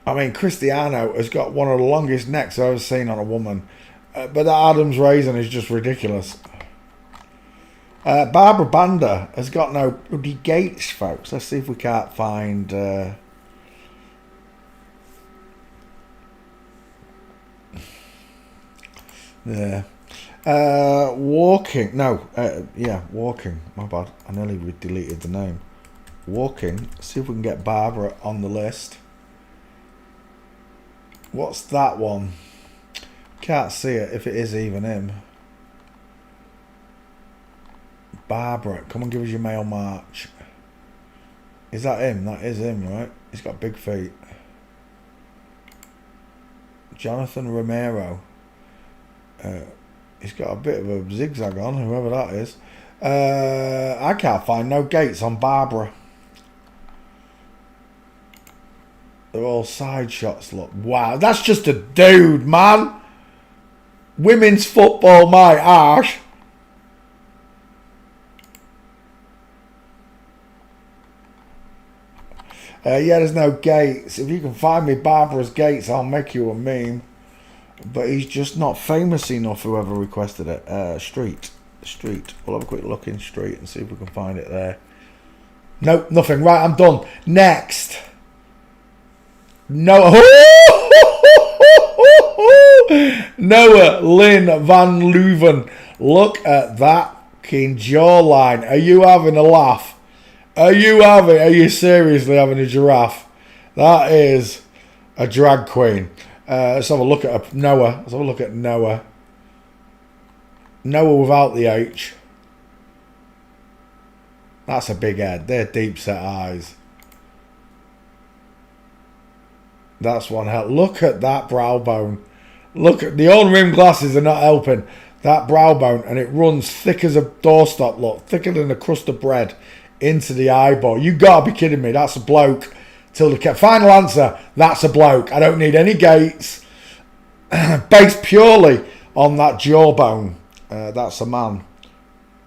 I mean, Cristiano has got one of the longest necks I've ever seen on a woman. But that Adam's raisin is just ridiculous. Barbara Banda has got no bloody gates, folks. Let's see if we can't find... Yeah. Walking. No. Yeah, walking. My bad. I nearly deleted the name. Walking. See if we can get Barbara on the list. What's that one? Can't see it if it is even him. Barbara. Come on, give us your male march. Is that him? That is him, right? He's got big feet. Jonathan Romero. He's got a bit of a zigzag on, whoever that is. I can't find no gates on Barbara. They're all side shots. Look, wow, that's just a dude, man. Women's football, my arse. Yeah, there's no Gates. If you can find me Barbara's Gates, I'll make you a meme. But he's just not famous enough, whoever requested it. Street. We'll have a quick look in Street and see if we can find it there. Nope, nothing. Right, I'm done. Next. Noah Lynn Van Leuven. Look at that fucking jawline. Are you having a laugh? Are you seriously having a giraffe? That is a drag queen. Let's have a look at Noah. Let's have a look at Noah. Noah without the H. That's a big head. They're deep set eyes. That's one hell. Look at that brow bone. Look at the on-rim glasses are not helping. That brow bone, and it runs thick as a doorstop. Look, thicker than a crust of bread into the eyeball. You gotta be kidding me. That's a bloke. Final answer. That's a bloke. I don't need any gates. Based purely on that jawbone. That's a man.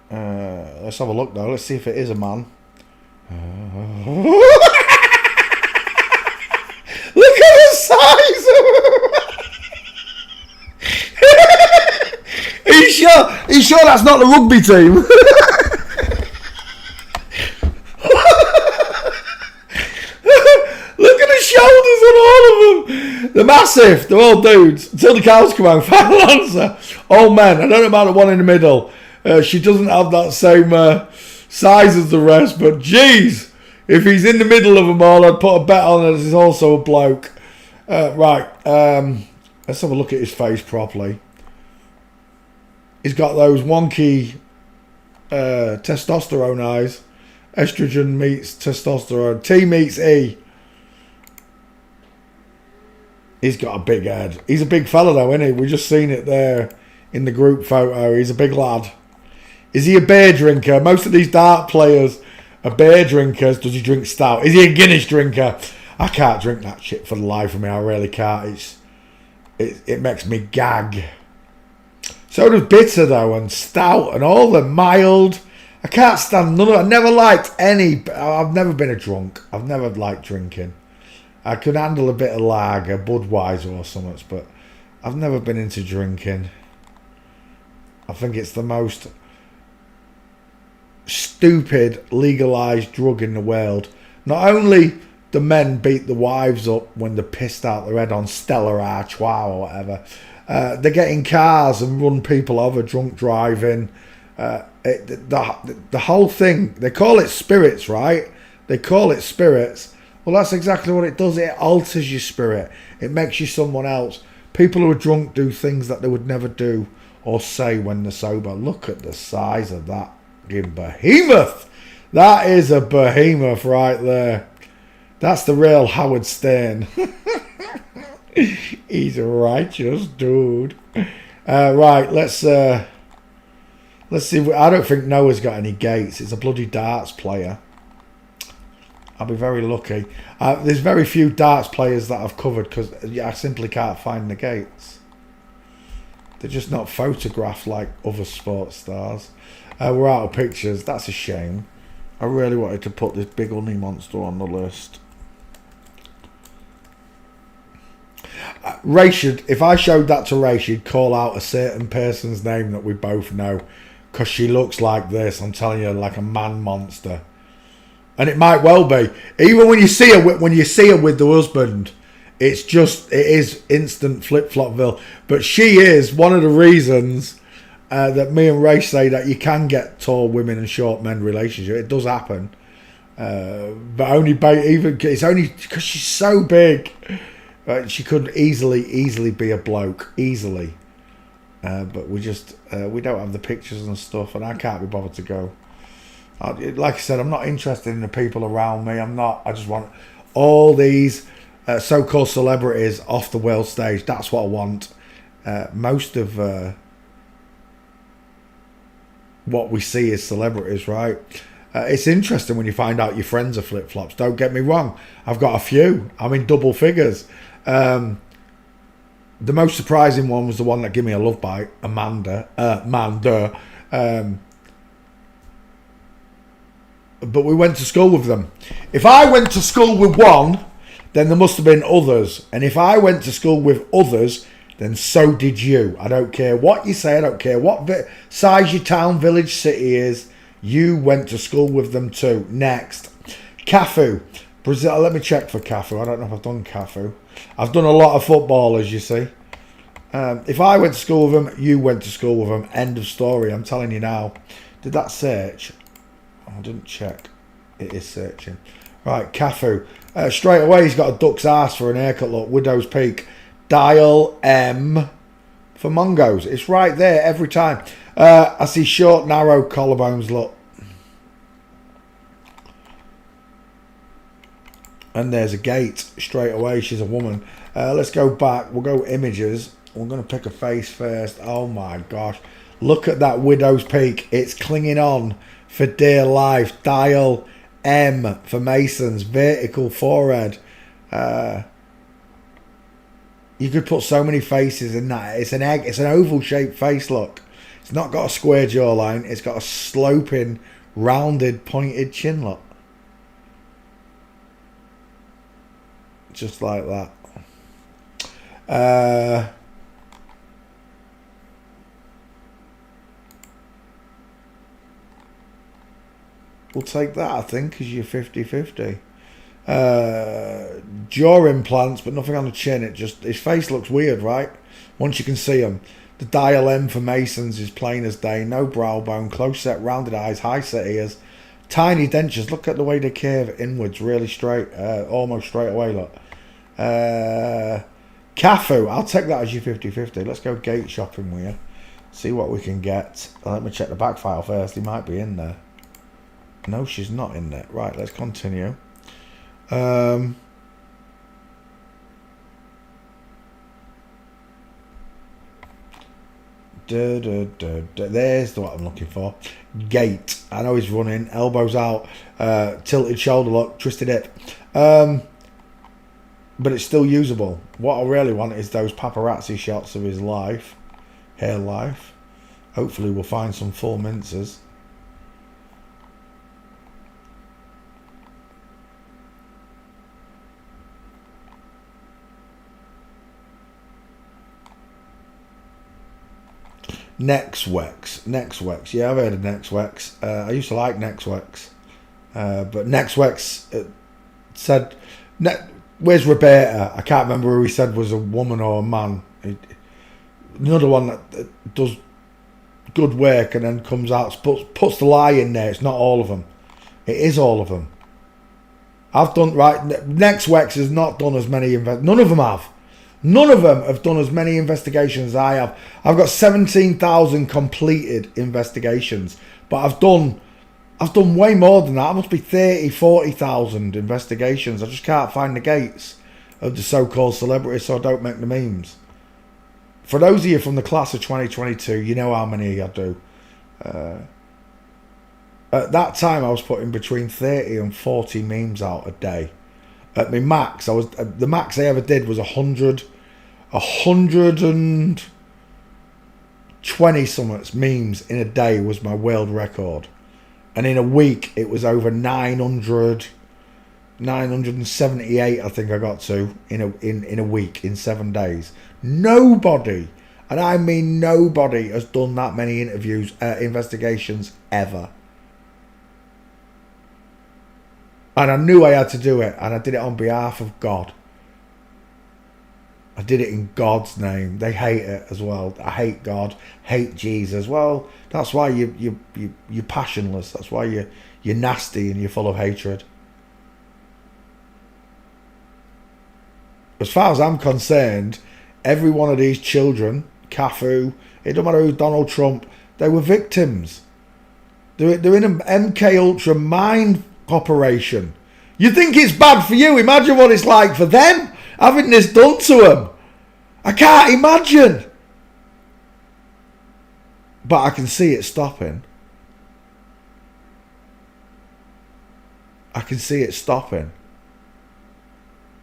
Let's have a look though. Let's see if it is a man. Look at the size of him. Are you sure that's not the rugby team? Look at the shoulders on all of them. They're massive. They're all dudes. Until the cows come out. Final answer. All men. I don't know about the one in the middle. She doesn't have that same size as the rest. But geez, if he's in the middle of them all, I'd put a bet on that he's also a bloke. Right. Let's have a look at his face properly. He's got those wonky testosterone eyes. Estrogen meets testosterone. T meets E. He's got a big head. He's a big fella though, isn't he? We've just seen it there in the group photo. He's a big lad. Is he a beer drinker? Most of these dart players are beer drinkers. Does he drink stout? Is he a Guinness drinker? I can't drink that shit for the life of me. I really can't. It makes me gag. So does bitter though, and stout, and all the mild. I can't stand none of it. I never liked any. I've never been a drunk. I've never liked drinking. I could handle a bit of lager, Budweiser or something, but I've never been into drinking. I think it's the most stupid legalised drug in the world. Not only do men beat the wives up when they're pissed out their head on Stella Artois or whatever, they get in cars and run people over, drunk driving. The whole thing, they call it spirits, right? They call it spirits. Well, that's exactly what it does. It alters your spirit. It makes you someone else. People who are drunk do things that they would never do or say when they're sober. Look at the size of that behemoth. That is a behemoth right there. That's the real Howard Stern. He's a righteous dude. Right, let's see. I don't think Noah's got any gates. It's a bloody darts player. I'll be very lucky. There's very few darts players that I've covered because I simply can't find the gates. They're just not photographed like other sports stars. We're out of pictures. That's a shame. I really wanted to put this big honey monster on the list. Ray should, if I showed that to Ray, she'd call out a certain person's name that we both know because she looks like this. I'm telling you, like a man monster. And it might well be. Even when you see her with the husband, it is instant flip-flopville. But she is one of the reasons that me and Ray say that you can get tall women and short men relationship. It does happen, but it's only because she's so big. She could easily be a bloke, easily. But we don't have the pictures and stuff, and I can't be bothered to go. Like I said, I'm not interested in the people around me. I just want all these so-called celebrities off the world stage. That's what I want. Most of what we see is celebrities, right? It's interesting when you find out your friends are flip-flops. Don't get me wrong. I've got a few. I'm in double figures. The most surprising one was the one that gave me a love bite, Amanda. But we went to school with them. If I went to school with one, then there must have been others. And if I went to school with others, then so did you. I don't care what you say. I don't care what size your town, village, city is. You went to school with them too. Next. Cafu. Brazil. Let me check for Cafu. I don't know if I've done Cafu. I've done a lot of footballers, you see. If I went to school with them, you went to school with them. End of story. I'm telling you now. Did that search? I didn't check. It is searching. Right, Cafu. Straight away, he's got a duck's ass for an haircut look. Widow's Peak. Dial M for Mongos. It's right there every time. I see short, narrow collarbones look. And there's a gate straight away. She's a woman. Let's go back. We'll go images. We're going to pick a face first. Oh my gosh. Look at that Widow's Peak. It's clinging on for dear life. Dial M for Masons. Vertical forehead. You could put so many faces in that. It's an egg. It's an oval shaped face, look. It's not got a square jawline. It's got a sloping, rounded, pointed chin, look. Just like that. We'll take that, I think, because you're 50-50. Jaw implants, but nothing on the chin. His face looks weird, right? Once you can see him. The dial M for Masons is plain as day. No brow bone, close set, rounded eyes, high set ears, tiny dentures. Look at the way they curve inwards, really straight, almost straight away. Look. Cafu, I'll take that as your 50-50. Let's go gate shopping with you. See what we can get. Let me check the back file first. He might be in there. No, she's not in there. Right, let's continue. There's what I'm looking for. Gate. I know he's running. Elbows out. Tilted shoulder lock. Twisted hip. But it's still usable. What I really want is those paparazzi shots of his life. Hair life. Hopefully we'll find some full minces. Nexwex. Yeah, I've heard of Nexwex. I used to like Nexwex. But Nexwex said... Where's Roberta? I can't remember who he said was a woman or a man. Another one that does good work and then comes out, puts the lie in there. It's not all of them. It is all of them. I've done... Right, Nexwex has not done as many... None of them have. None of them have done as many investigations as I have. I've got 17,000 completed investigations. But I've done way more than that. I must be 30, 40,000 investigations. I just can't find the gates of the so-called celebrities, so I don't make the memes. For those of you from the class of 2022, you know how many I do. At that time, I was putting between 30 and 40 memes out a day. At my max, the max I ever did was 120 something memes in a day was my world record. And in a week, it was over 978, I think I got to, in a week, in 7 days. Nobody, and I mean nobody, has done that many investigations ever. And I knew I had to do it, and I did it on behalf of God. I did it in God's name. They hate it as well. I hate God, hate Jesus. Well, that's why you're passionless. That's why you're nasty and you're full of hatred. As far as I'm concerned, every one of these children, Cafu, it don't matter who, Donald Trump, they were victims. They're in an MK Ultra mind operation. You think it's bad for you? Imagine what it's like for them having this done to them. I can't imagine. But I can see it stopping. can see it stopping.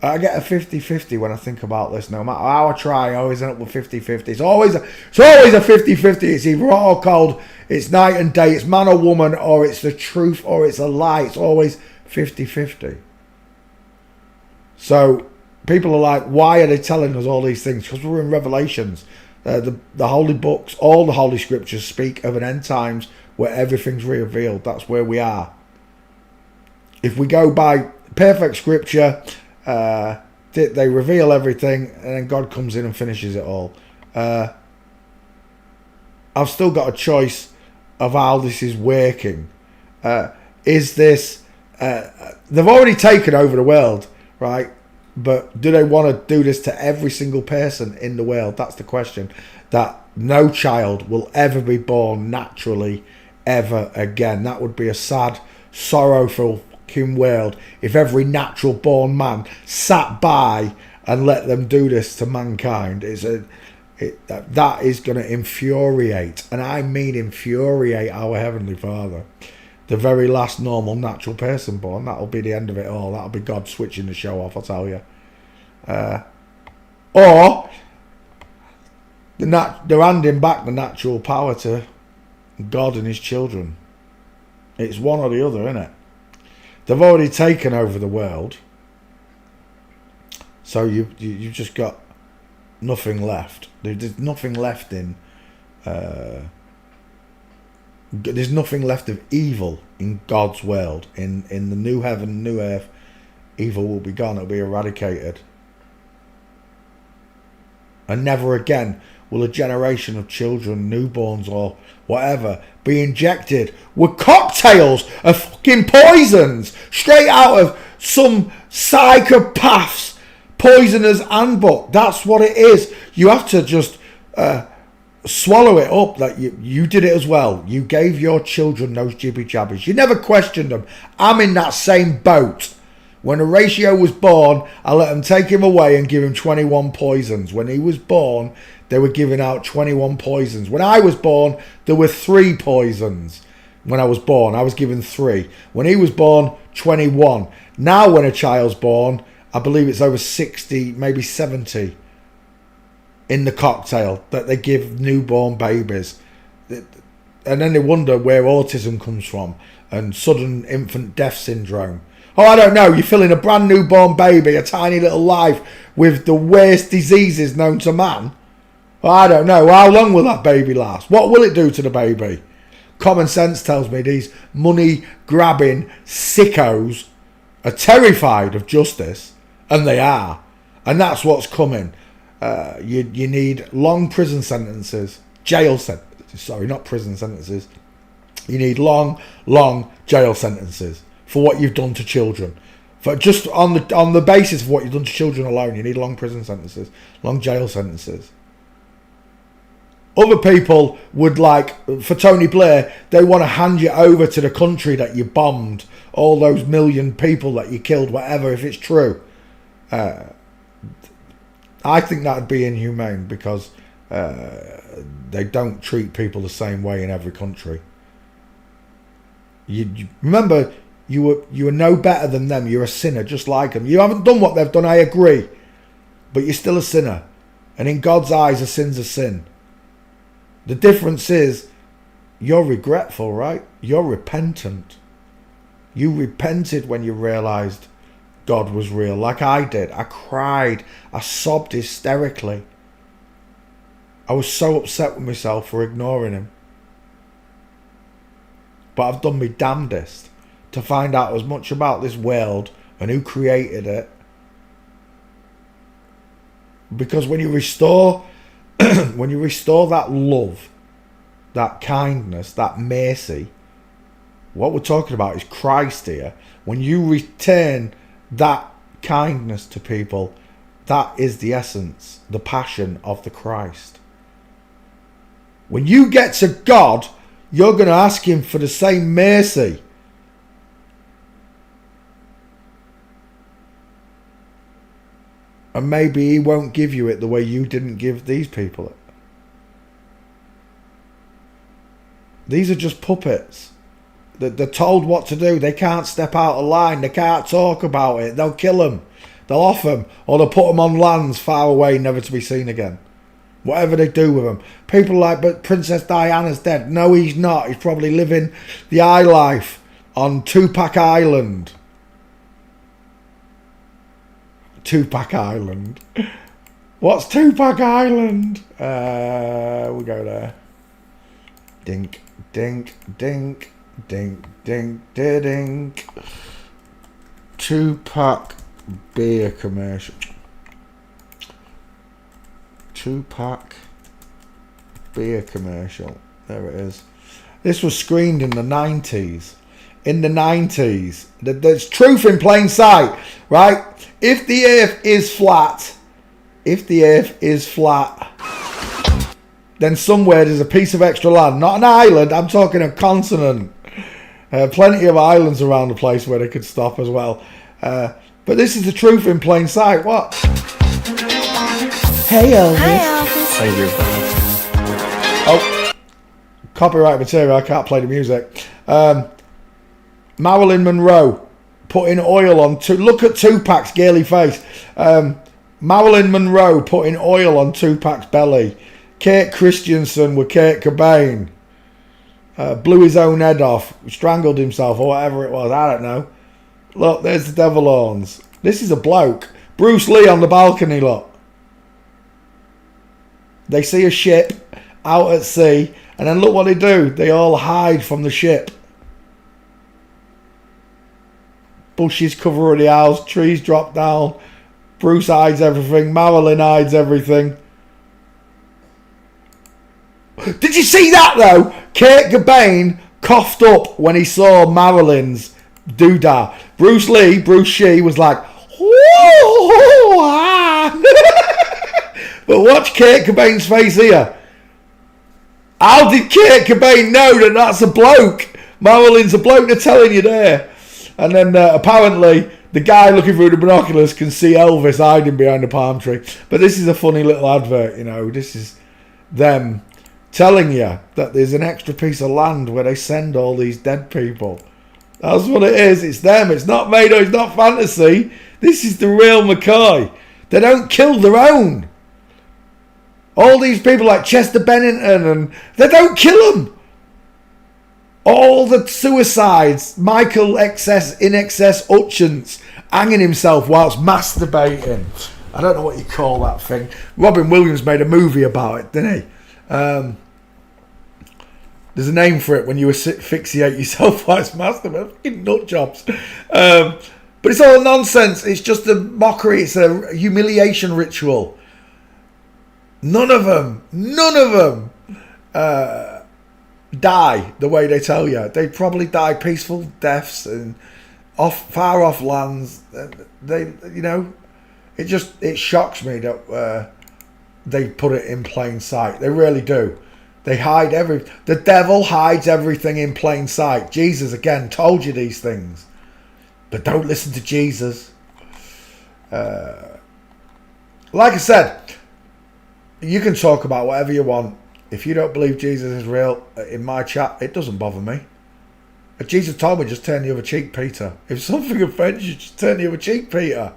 I get a 50-50 when I think about this. No matter how I try, I always end up with 50-50. It's always a 50-50. It's either hot or cold. It's night and day. It's man or woman, or it's the truth, or it's a lie. It's always 50-50. So people are like, why are they telling us all these things? Because we're in Revelations. The holy books, all the holy scriptures speak of an end times where everything's revealed. That's where we are. If we go by perfect scripture, they reveal everything, and then God comes in and finishes it all. I've still got a choice of how this is working. Is this... they've already taken over the world, right? But do they want to do this to every single person in the world? That's the question. That no child will ever be born naturally ever again. That would be a sad, sorrowful world if every natural born man sat by and let them do this to mankind. That is going to infuriate, and I mean infuriate, our Heavenly Father. The very last normal natural person born. That'll be the end of it all. That'll be God switching the show off, I'll tell you. Or they're handing back the natural power to God and his children. It's one or the other, isn't it? They've already taken over the world, so you've just got nothing left. There's nothing left in. There's nothing left of evil in God's world. In the new heaven, new earth, evil will be gone. It'll be eradicated, and never again will a generation of children, newborns or whatever, be injected with cocktails of fucking poisons straight out of some psychopath's poisoner's handbook. That's what it is. You have to just swallow it up that you did it as well. You gave your children those jibby jabbies. You never questioned them. I'm in that same boat. When Horatio was born, I let them take him away and give him 21 poisons. When he was born, they were giving out 21 poisons. When I was born, there were 3 poisons. When I was born, I was given 3. When he was born, 21. Now when a child's born, I believe it's over 60, maybe 70 in the cocktail that they give newborn babies. And then they wonder where autism comes from and sudden infant death syndrome. Oh, I don't know. You're filling a brand new born baby, a tiny little life, with the worst diseases known to man. Well, I don't know. How long will that baby last? What will it do to the baby? Common sense tells me these money-grabbing sickos are terrified of justice, and they are. And that's what's coming. You need long prison sentences. Jail sentences. Sorry, not prison sentences. You need long jail sentences for what you've done to children. For just on the basis of what you've done to children alone, you need long prison sentences, long jail sentences. Other people would like, for Tony Blair, they want to hand you over to the country that you bombed, all those million people that you killed, whatever, if it's true. I think that would be inhumane, because they don't treat people the same way in every country. You remember, you were no better than them. You're a sinner just like them. You haven't done what they've done, I agree, but you're still a sinner, and in God's eyes a sin's a sin. The difference is you're regretful, right? You're repentant. You repented when you realised God was real, like I did. I cried. I sobbed hysterically. I was so upset with myself for ignoring him. But I've done my damnedest to find out as much about this world and who created it. Because when you restore that love, that kindness, that mercy, what we're talking about is Christ here. When you return that kindness to people, that is the essence, the passion of the Christ. When you get to God, you're going to ask him for the same mercy. And maybe he won't give you it the way you didn't give these people it. These are just puppets. They're told what to do. They can't step out of line. They can't talk about it. They'll kill them. They'll off them. Or they'll put them on lands far away, never to be seen again. Whatever they do with them. People like, but Princess Diana's dead. No, he's not. He's probably living the high life on Tupac Island. Tupac Island. What's Tupac Island? We'll go there. Dink, dink, dink, dink, dink, dink. Tupac beer commercial. Tupac beer commercial. There it is. This was screened in the 90s. In the 90s. There's truth in plain sight, right? If the earth is flat, then somewhere there's a piece of extra land. Not an island, I'm talking a continent. Plenty of islands around the place where they could stop as well. But this is the truth in plain sight. What? Hey Elvis. Hi Elvis. Thank you. Oh, copyright material. I can't play the music. Marilyn Monroe putting oil on. Look at Tupac's girly face. Marilyn Monroe putting oil on Tupac's belly. Kate Christensen with Kurt Cobain. Blew his own head off. Strangled himself or whatever it was. I don't know. Look, there's the devil horns. This is a bloke. Bruce Lee on the balcony, look. They see a ship out at sea, and then look what they do. They all hide from the ship. Bushes cover the house, trees drop down. Bruce hides everything, Marilyn hides everything. Did you see that though? Kurt Cobain coughed up when he saw Marilyn's doodah. Bruce Shee was like, whoa, ah. But watch Kurt Cobain's face here. How did Kurt Cobain know that that's a bloke? Marilyn's a bloke, they're telling you there. And then apparently the guy looking through the binoculars can see Elvis hiding behind the palm tree. But this is a funny little advert, you know. This is them telling you that there's an extra piece of land where they send all these dead people. That's what it is. It's them. It's not made up. It's not fantasy. This is the real McCoy. They don't kill their own. All these people like Chester Bennington, and they don't kill them. All the suicides, Michael In Excess Hutchence hanging himself whilst masturbating. I don't know what you call that thing. Robin Williams made a movie about it, didn't he? There's a name for it when you asphyxiate yourself whilst masturbating. Fucking nut jobs. But it's all nonsense. It's just a mockery. It's a humiliation ritual. None of them die the way they tell you. They probably die peaceful deaths and far off lands. They, you know, it shocks me that they put it in plain sight. They really do. They hide the devil hides everything in plain sight. Jesus again told you these things, but don't listen to Jesus. Like I said, you can talk about whatever you want. If you don't believe Jesus is real, in my chat, it doesn't bother me. If Jesus told me, just turn the other cheek, Peter. If something offends you, just turn the other cheek, Peter.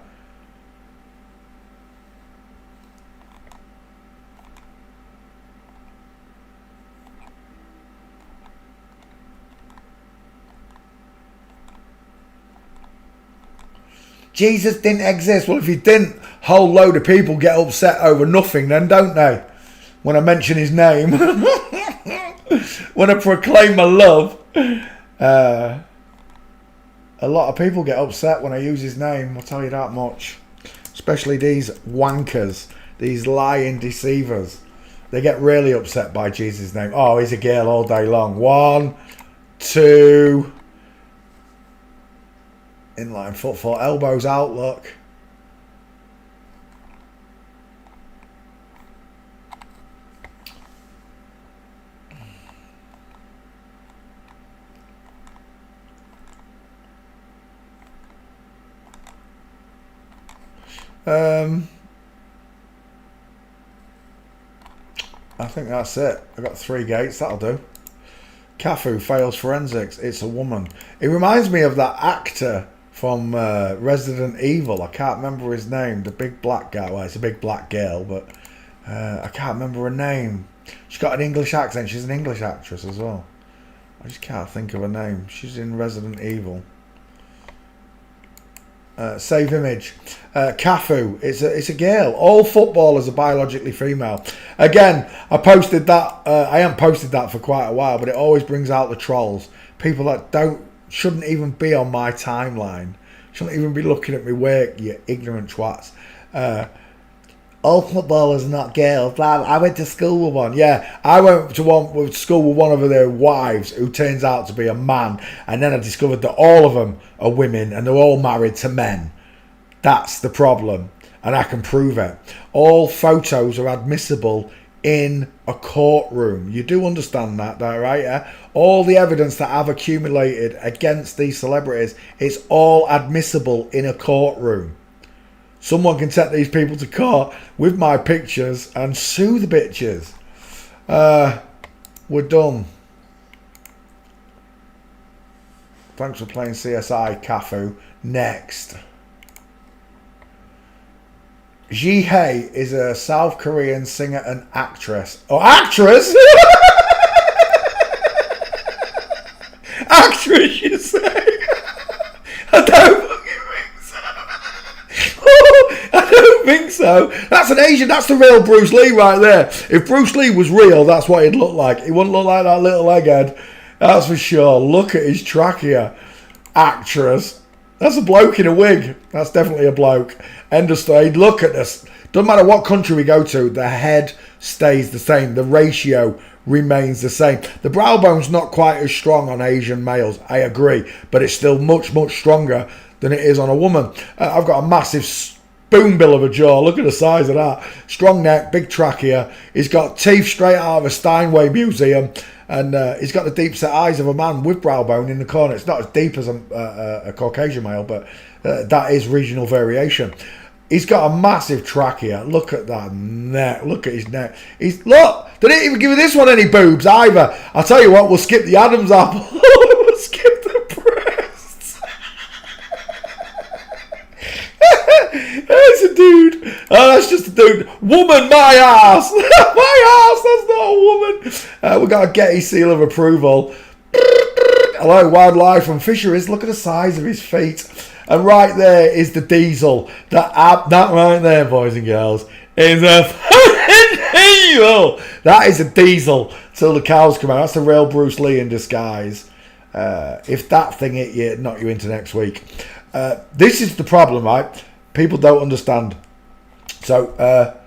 Jesus didn't exist. Well, if he didn't, a whole load of people get upset over nothing then, don't they? When I mention his name. When I proclaim my love. A lot of people get upset when I use his name, I'll tell you that much. Especially these wankers. These lying deceivers. They get really upset by Jesus' name. Oh, he's a girl all day long. 1, 2... Inline foot 4, elbows out, look. I think that's it. I've got 3 gates, that'll do. Cafu fails forensics. It's a woman. It reminds me of that actor from Resident Evil. I can't remember his name. The big black guy. Well, it's a big black girl, but I can't remember her name. She's got an English accent. She's an English actress as well. I just can't think of her name. She's in Resident Evil. Save image. Cafu. It's a girl. All footballers are biologically female. Again, I posted that. I haven't posted that for quite a while, but it always brings out the trolls. People that shouldn't even be on my timeline. Shouldn't even be looking at me work, you ignorant twats. All footballers are not girls. I went to school with one. Yeah, I went to school with one of their wives who turns out to be a man. And then I discovered that all of them are women and they're all married to men. That's the problem. And I can prove it. All photos are admissible in a courtroom. You do understand that, though, right? Yeah? All the evidence that I've accumulated against these celebrities, it's all admissible in a courtroom. Someone can take these people to court with my pictures and sue the bitches. We're done. Thanks for playing CSI, Cafu. Next. Ji Hae is a South Korean singer and actress. Oh, actress? Actress, you say? I don't think so. That's an Asian. That's the real Bruce Lee right there. If Bruce Lee was real, that's what he'd look like. He wouldn't look like that little egghead. That's for sure. Look at his trachea. Actress. That's a bloke in a wig. That's definitely a bloke. End of story. Look at this. Doesn't matter what country we go to, the head stays the same. The ratio remains the same. The brow bone's not quite as strong on Asian males. I agree. But it's still much, much stronger than it is on a woman. I've got a massive spoonbill of a jaw. Look at the size of that. Strong neck, big trachea. He's got teeth straight out of a Steinway museum. And he's got the deep set eyes of a man with brow bone in the corner. It's not as deep as a Caucasian male, but that is regional variation. He's got a massive trachea. Look at that neck. Look at his neck. Look, they didn't even give this one any boobs either. I'll tell you what, we'll skip the Adam's apple. We'll skip the breasts. That's a dude. Oh, that's just a dude. Woman, my ass. My ass, that's not a woman. We've got a Getty seal of approval. Hello, wildlife and fisheries. Look at the size of his feet. And right there is the diesel. That right there, boys and girls, is a fucking diesel. That is a diesel till the cows come out. That's the real Bruce Lee in disguise. If that thing hit you, knock you into next week. This is the problem, right? People don't understand. So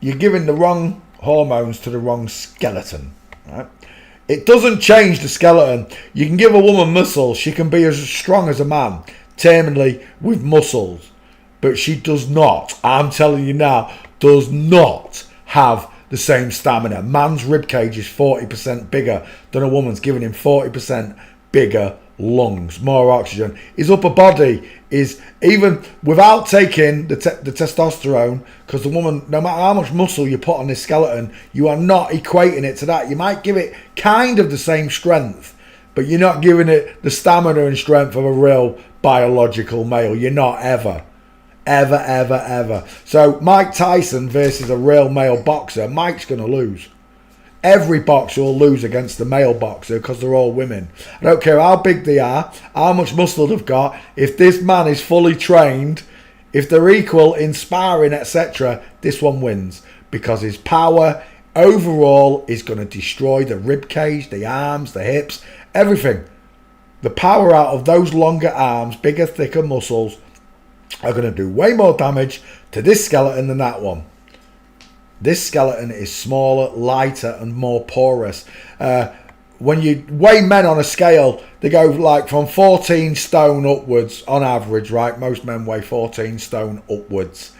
you're giving the wrong hormones to the wrong skeleton, right? It doesn't change the skeleton. You can give a woman muscle. She can be as strong as a man, terminally with muscles. But she does not, I'm telling you now, does not have the same stamina. Man's ribcage is 40% bigger than a woman's, giving him 40% bigger lungs, more oxygen. His upper body is, even without taking the testosterone, because the woman, no matter how much muscle you put on this skeleton, you are not equating it to that. You might give it kind of the same strength, but you're not giving it the stamina and strength of a real biological male. You're not ever. Ever, ever, ever. So Mike Tyson versus a real male boxer, Mike's going to lose. Every boxer will lose against the male boxer because they're all women. I don't care how big they are, how much muscle they've got. If this man is fully trained, if they're equal in sparring, etc., this one wins. Because his power overall is going to destroy the rib cage, the arms, the hips, everything. The power out of those longer arms, bigger, thicker muscles, are going to do way more damage to this skeleton than that one. This skeleton is smaller, lighter, and more porous. When you weigh men on a scale, they go like from 14 stone upwards on average, right? Most men weigh 14 stone upwards.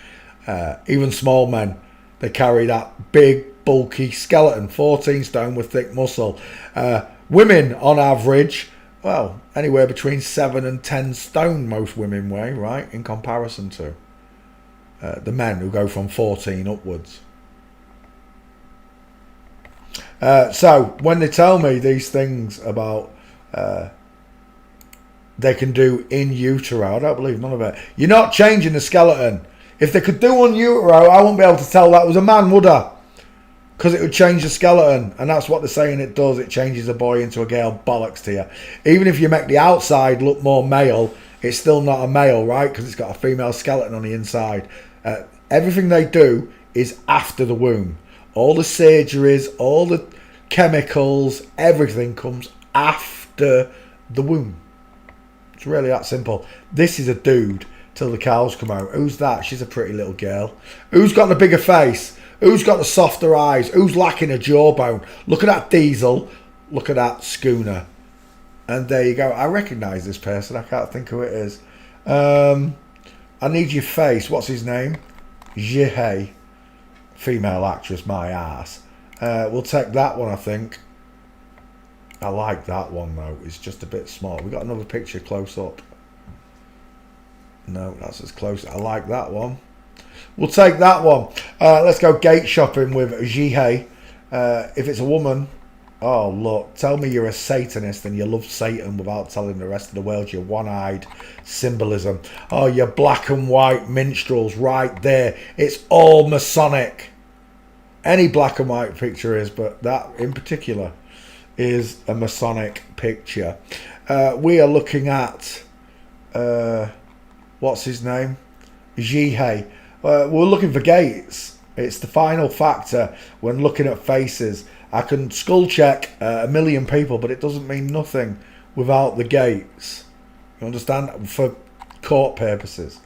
Even small men, they carry that big, bulky skeleton, 14 stone with thick muscle. Women on average, well, anywhere between 7 and 10 stone most women weigh, right? In comparison to the men who go from 14 upwards. So when they tell me these things about they can do in utero, I don't believe none of it. You're not changing the skeleton. If they could do in utero, I wouldn't be able to tell that was a man, would I? Because it would change the skeleton, and that's what they're saying it does. It changes a boy into a girl. Bollocks to you. Even if you make the outside look more male, it's still not a male, right? Because it's got a female skeleton on the inside. Everything they do is after the womb. All the surgeries, all the chemicals, everything comes after the womb. It's really that simple. This is a dude till the cows come out. Who's that? She's a pretty little girl. Who's got the bigger face? Who's got the softer eyes? Who's lacking a jawbone? Look at that Diesel. Look at that Schooner. And there you go. I recognise this person. I can't think who it is. I need your face. What's his name? Jihei. Female actress, my ass. We'll take that one, I think. I like that one, though. It's just a bit small. We got another picture close up. No, that's as close. I like that one. We'll take that one. Let's go gate shopping with Jihei. If it's a woman, oh, look. Tell me you're a Satanist and you love Satan without telling the rest of the world you're one-eyed symbolism. Oh, you're black and white minstrels right there. It's all Masonic. Any black and white picture is, but that in particular is a Masonic picture. We are looking at, what's his name? Jihei. We're looking for gates. It's the final factor when looking at faces. I can skull check a million people, but it doesn't mean nothing without the gates. You understand? For court purposes.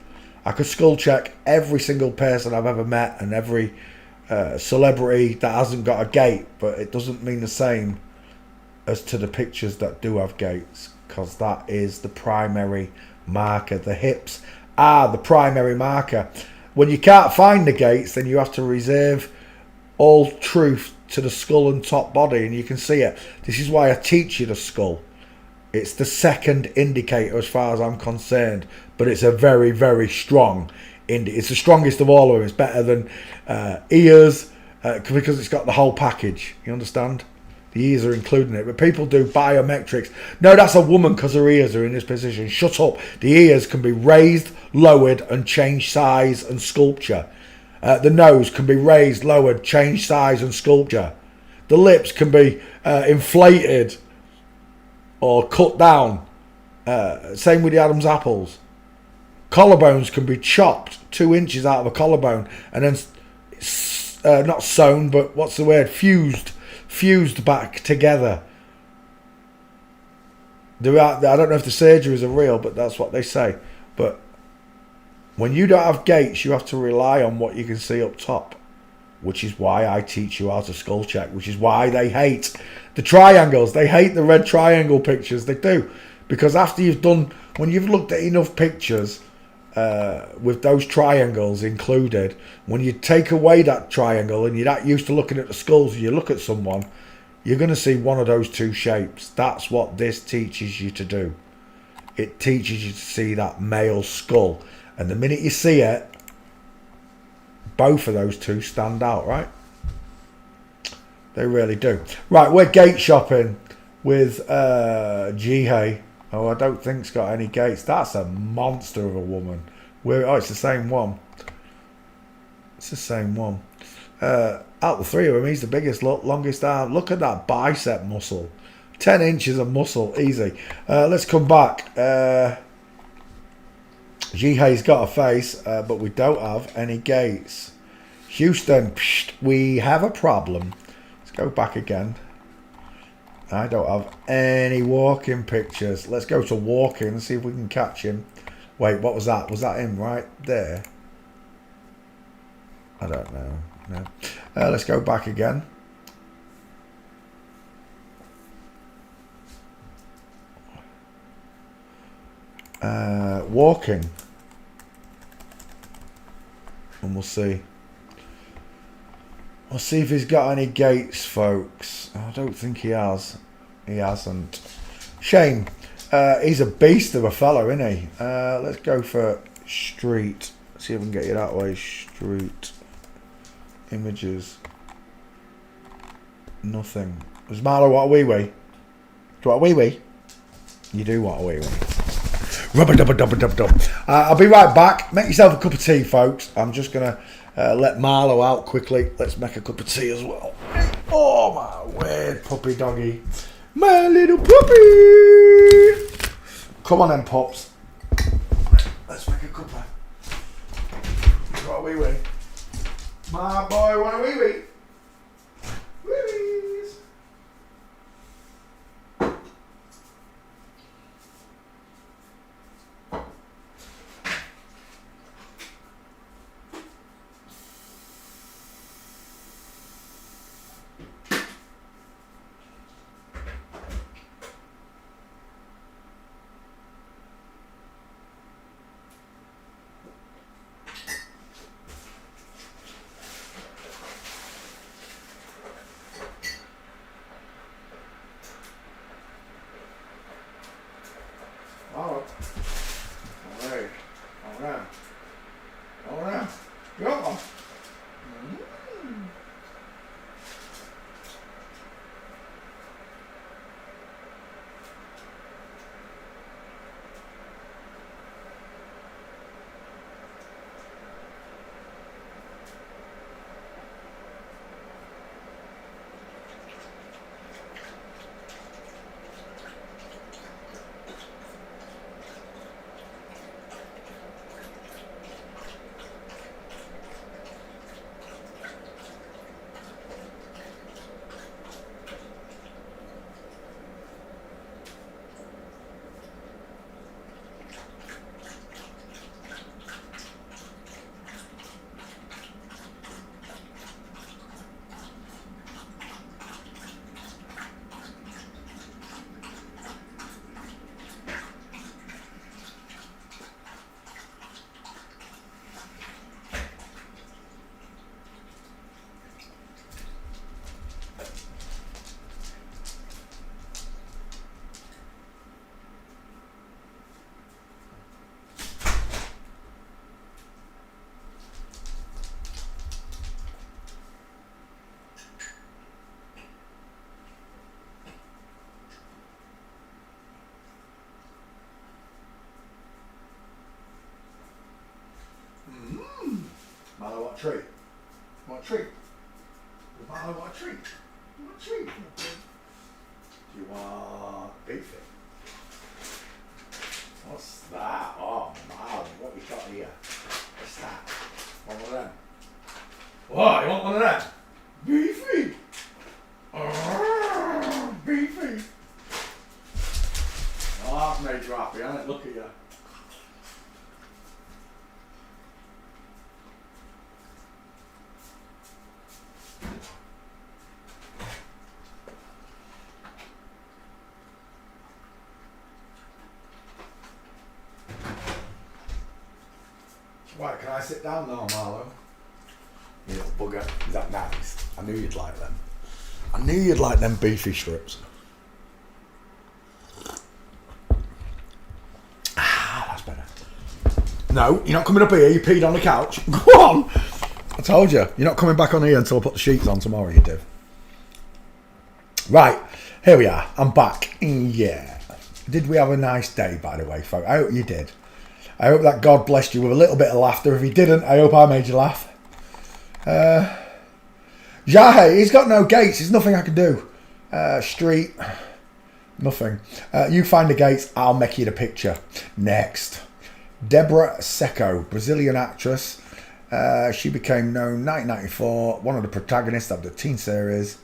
I could skull check every single person I've ever met and every celebrity that hasn't got a gate, but it doesn't mean the same as to the pictures that do have gates, because that is the primary marker. The hips are the primary marker. When you can't find the gates, then you have to reserve all truth to the skull and top body, and you can see it. This is why I teach you the skull. It's the second indicator as far as I'm concerned, but it's a very, very strong indicator. It's the strongest of all of them. It's better than ears because it's got the whole package. You understand? The ears are including it, but people do biometrics. No, that's a woman because her ears are in this position. Shut up. The ears can be raised, lowered, and change size and sculpture. The nose can be raised, lowered, change size, and sculpture. The lips can be inflated or cut down. Same with the Adam's apples. Collarbones can be chopped 2 inches out of a collarbone and then not sewn, but what's the word? Fused back together. I don't know if the surgeries are real, but that's what they say. But when you don't have gates, you have to rely on what you can see up top, which is why I teach you how to skull check, which is why they hate the triangles. They hate the red triangle pictures. They do. Because after you've done, when you've looked at enough pictures with those triangles included, when you take away that triangle and you're not used to looking at the skulls and you look at someone, you're going to see one of those two shapes. That's what this teaches you to do. It teaches you to see that male skull. And the minute you see it, both of those two stand out, right? They really do. Right, we're gate shopping with Jihei. Oh, I don't think it's got any gates. That's a monster of a woman. It's the same one. It's the same one. Out of the three of them, he's the biggest, longest arm. Look at that bicep muscle. 10 inches of muscle, easy. Let's come back. Jihei's got a face, but we don't have any gates. Houston, we have a problem. Let's go back again. I don't have any walking pictures. Let's go to walking and see if we can catch him. Wait, what was that? Was that him right there? I don't know. No. Let's go back again. Walking. And we'll see. We'll see if he's got any gates, folks. I don't think he has. He hasn't. Shame. He's a beast of a fellow, isn't he? Let's go for street. See if we can get you that way. Street. Images. Nothing. Does Marlo want a wee-wee? Do you want a wee-wee? You do want a wee-wee. Rubber-dubber-dubber-dubber-dub. I'll be right back. Make yourself a cup of tea, folks. I'm just going to let Marlo out quickly. Let's make a cup of tea as well. Oh, my weird puppy doggy. My little puppy. Come on then, pups. Let's make a cuppa. You want a wee-wee? My boy want a wee-wee? Wee-wees. Marlo, what a treat? What a treat? Marlo, what a treat? What a treat? Do you want beefy? What's that? Oh, Marlo, what we got here? What's that? One of them. What? You want one of them? Beefy! Beefy! Oh, that's made you happy, hasn't it? Look at you. Right, can I sit down now, Marlo? You little bugger. Is that nice? I knew you'd like them. I knew you'd like them beefy strips. Ah, that's better. No, you're not coming up here. You peed on the couch. Go on. I told you. You're not coming back on here until I put the sheets on tomorrow, you do. Right, here we are. I'm back. Yeah. Did we have a nice day, by the way, folks? I hope you did. I hope that God blessed you with a little bit of laughter. If he didn't, I hope I made you laugh. Jahe, he's got no gates. There's nothing I can do. Street, nothing. You find the gates, I'll make you the picture. Next. Deborah Seco, Brazilian actress. She became known in 1994, one of the protagonists of the teen series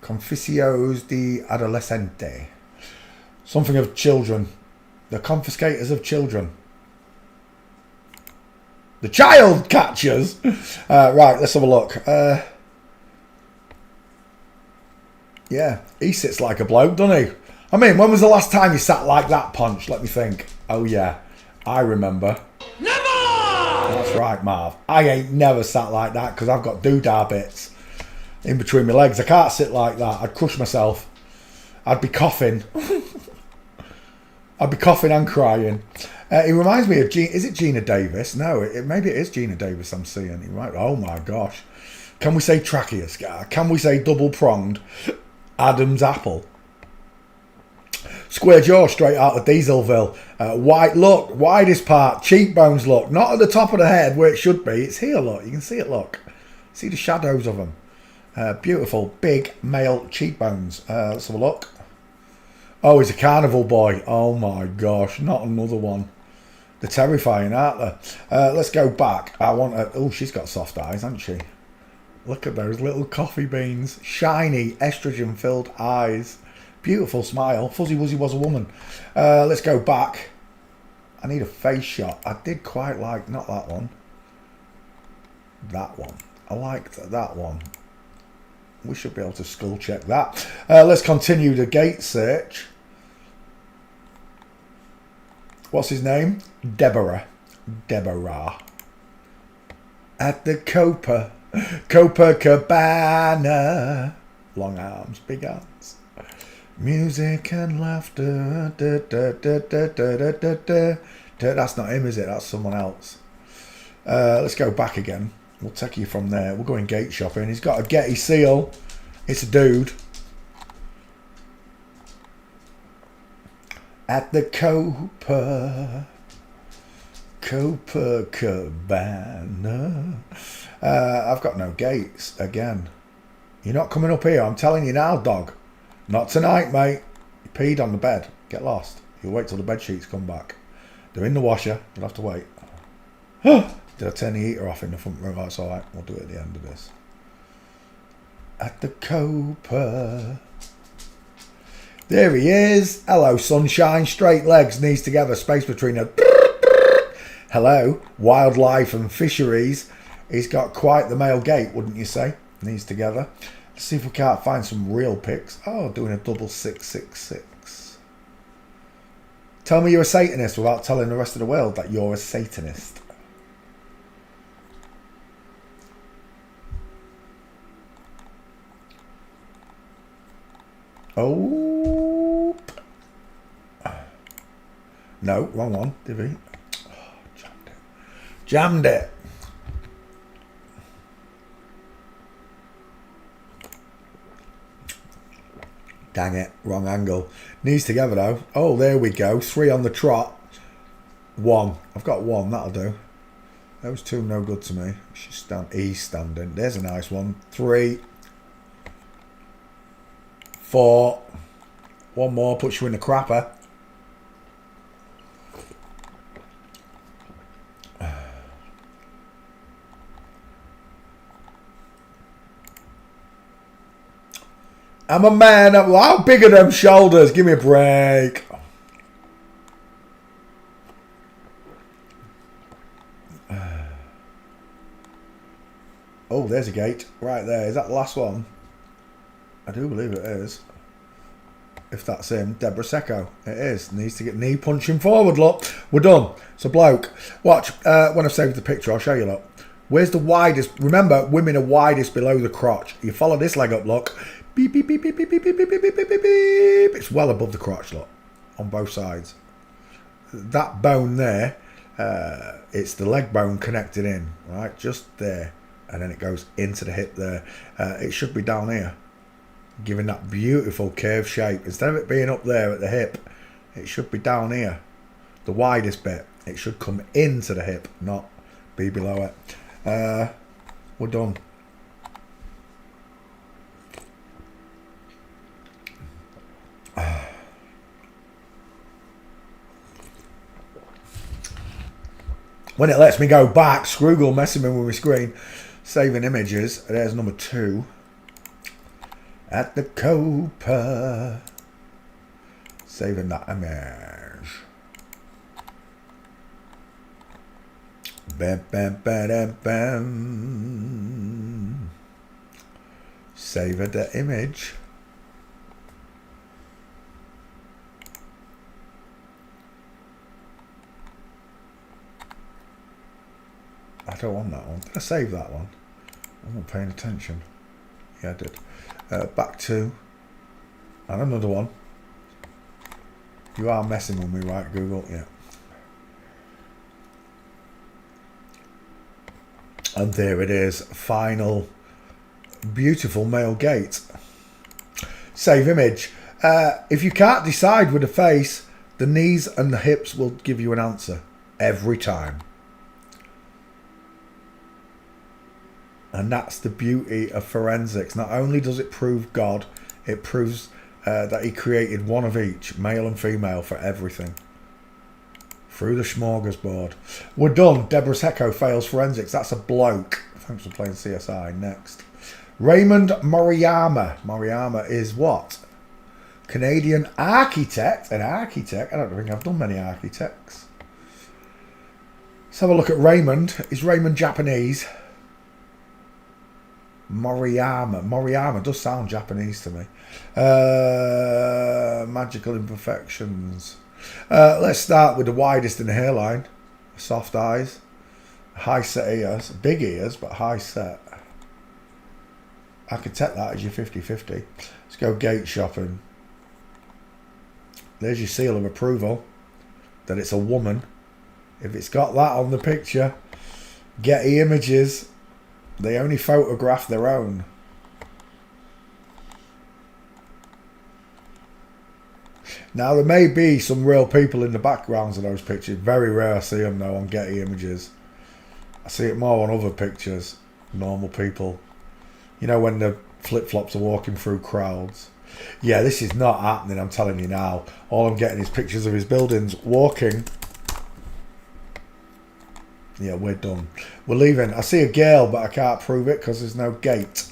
Confissões de Adolescente. Something of children. The confiscators of children. The child catchers. Right, let's have a look. Yeah, he sits like a bloke, doesn't he? I mean, when was the last time you sat like that, Punch? Let me think. Oh, yeah, I remember. Never! That's right, Marv. I ain't never sat like that because I've got doodah bits in between my legs. I can't sit like that. I'd crush myself. I'd be coughing. I'd be coughing and crying. It reminds me of is it Gina Davis? No, maybe it is Gina Davis I'm seeing. Right. Oh my gosh. Can we say Tracheoscar? Can we say double-pronged Adam's apple? Square jaw straight out of Dieselville. White look, widest part, cheekbones look. Not at the top of the head where it should be. It's here, look. You can see it, look. See the shadows of them. Beautiful, big male cheekbones. Let's have a look. Oh, he's a carnival boy. Oh my gosh, not another one. They're terrifying, aren't they? Let's go back. I want to... Oh, she's got soft eyes, hasn't she? Look at those little coffee beans. Shiny, estrogen-filled eyes. Beautiful smile. Fuzzy Wuzzy was a woman. Let's go back. I need a face shot. I did quite like... Not that one. That one. I liked that one. We should be able to skull check that. Let's continue the gate search. What's his name? Deborah. At the Copacabana. Long arms, big arms. Music and laughter. That's not him, is it? That's someone else. Let's go back again. We'll take you from there. We're going gate shopping. He's got a Getty seal. It's a dude. At the Copacabana. I've got no gates again. You're not coming up here. I'm telling you now, dog. Not tonight, mate. You peed on the bed. Get lost. You'll wait till the bed sheets come back. They're in the washer. You'll have to wait. Did I turn the heater off in the front room? That's alright. We'll do it at the end of this. At the Copa. There he is. Hello, sunshine. Straight legs, knees together, space between a... Hello, wildlife and fisheries. He's got quite the male gait, wouldn't you say? Knees together. Let's see if we can't find some real pics. Oh, doing a double 666. Tell me you're a Satanist without telling the rest of the world that you're a Satanist. Oh. No, wrong one, did we? Oh, jammed it. Jammed it. Dang it, wrong angle. Knees together though. Oh, there we go. 3 on the trot. 1. I've got 1, that'll do. Those 2 no good to me. She's he's standing. There's a nice one. 3. 4. 1 more puts you in the crapper. I'm a man. How big are them shoulders? Give me a break. Oh, there's a gate. Right there. Is that the last one? I do believe it is. If that's him. Deborah Secco. It is. Needs to get knee punching forward, look. We're done. It's a bloke. Watch. When I've saved the picture, I'll show you, look. Where's the widest? Remember, women are widest below the crotch. You follow this leg up, look. Beep, beep, beep, beep, beep, beep, beep, beep, beep, beep, beep, beep. It's well above the crotch, look. On both sides. That bone there, it's the leg bone connected in, right? Just there. And then it goes into the hip there. It should be down here. Giving that beautiful curved shape. Instead of it being up there at the hip, it should be down here. The widest bit. It should come into the hip, not be below it. We're done. When it lets me go back, Scroogle messing me with my screen. Saving images. There's number 2. At the Copa. Saving that image. Bam, bam, bam, bam. Saving the image. I don't want that one. Did I save that one? I'm not paying attention. Yeah, I did. Back to... And another one. You are messing with me, right, Google? Yeah. And there it is. Final Beautiful male gait. Save image. If you can't decide with the face, the knees and the hips will give you an answer every time. And that's the beauty of forensics. Not only does it prove God, it proves that he created one of each, male and female, for everything. Through the smorgasbord. We're done. Deborah Secco fails forensics. That's a bloke. Thanks for playing CSI. Next. Raymond Moriyama. Moriyama is what? Canadian architect. An architect? I don't think I've done many architects. Let's have a look at Raymond. Is Raymond Japanese? Moriyama. Moriyama does sound Japanese to me. Magical imperfections. Let's start with the widest in the hairline. Soft eyes. High set ears. Big ears, but high set. I could take that as your 50-50. Let's go gate shopping. There's your seal of approval that it's a woman. If it's got that on the picture, Getty Images, they only photograph their own. Now, there may be some real people in the backgrounds of those pictures. Very rare I see them, though, on Getty Images. I see it more on other pictures. Normal people. You know, when the flip-flops are walking through crowds. Yeah, this is not happening, I'm telling you now. All I'm getting is pictures of his buildings walking. Yeah, we're done. We're leaving. I see a girl, but I can't prove it because there's no gate.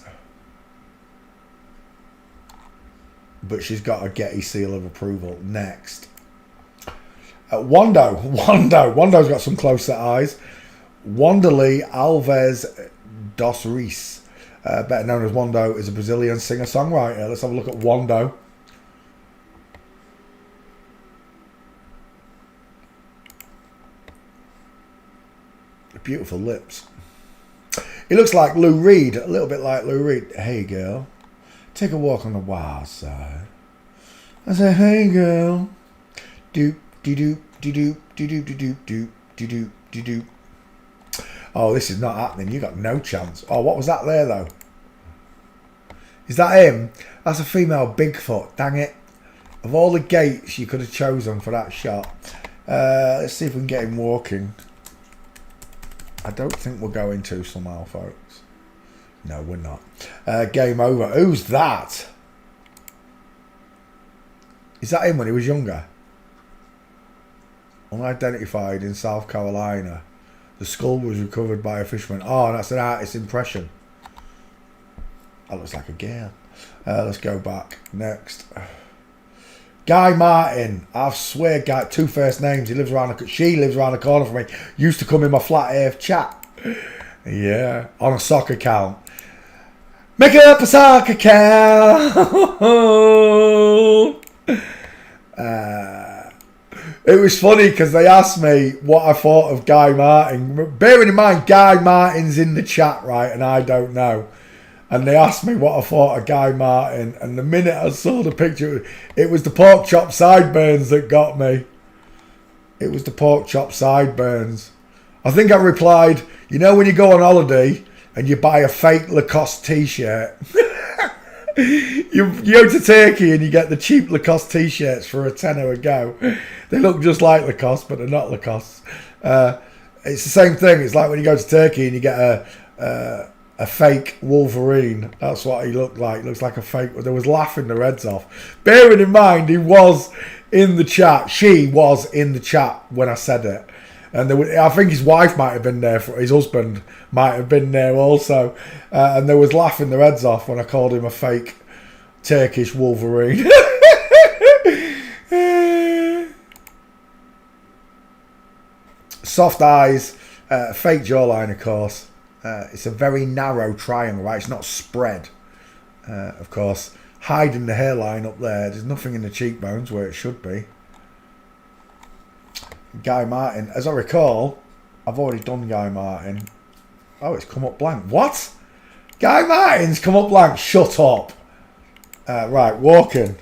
But she's got a Getty seal of approval. Next. Wando. Wando's got some close set eyes. Wanderley Alves dos Reis. Better known as Wando, is a Brazilian singer-songwriter. Let's have a look at Wando. Beautiful lips. He looks like Lou Reed, a little bit like Lou Reed. Hey girl, take a walk on the wild side. I say, hey girl. Doop, de doop, de doop, de doop, de doop, doop, de doop, de doop. Oh, this is not happening. You got no chance. Oh, what was that there, though? Is that him? That's a female Bigfoot. Dang it. Of all the gates you could have chosen for that shot. Let's see if we can get him walking. I don't think we're going to somehow, folks. No, we're not. Game over. Who's that? Is that him when he was younger? Unidentified in South Carolina. The skull was recovered by a fisherman. Oh, that's an artist's impression. That looks like a girl. Let's go back. Next. Guy Martin. I swear, Guy. Two first names. She lives around the corner from me. Used to come in my Flat Earth chat. Yeah. On a soccer account. Make up a soccer account. It was funny because they asked me what I thought of Guy Martin. Bearing in mind, Guy Martin's in the chat, right? And I don't know. And they asked me what I thought of Guy Martin. And the minute I saw the picture, it was the pork chop sideburns that got me. It was the pork chop sideburns. I think I replied, you know when you go on holiday and you buy a fake Lacoste t-shirt? You go to Turkey and you get the cheap Lacoste t-shirts for £10 a go. They look just like Lacoste, but they're not Lacoste. It's the same thing. It's like when you go to Turkey and you get a fake Wolverine. That's what he looked like. Looks like a fake. There was laughing their heads off. Bearing in mind, he was in the chat. She was in the chat when I said it. And I think his wife might have been there. His husband might have been there also. And they was laughing their heads off when I called him a fake Turkish Wolverine. Soft eyes, fake jawline, of course. It's a very narrow triangle, right? It's not spread, of course. Hiding the hairline up there. There's nothing in the cheekbones where it should be. Guy Martin. As I recall, I've already done Guy Martin. Oh, it's come up blank. What? Guy Martin's come up blank. Shut up. Right, walking.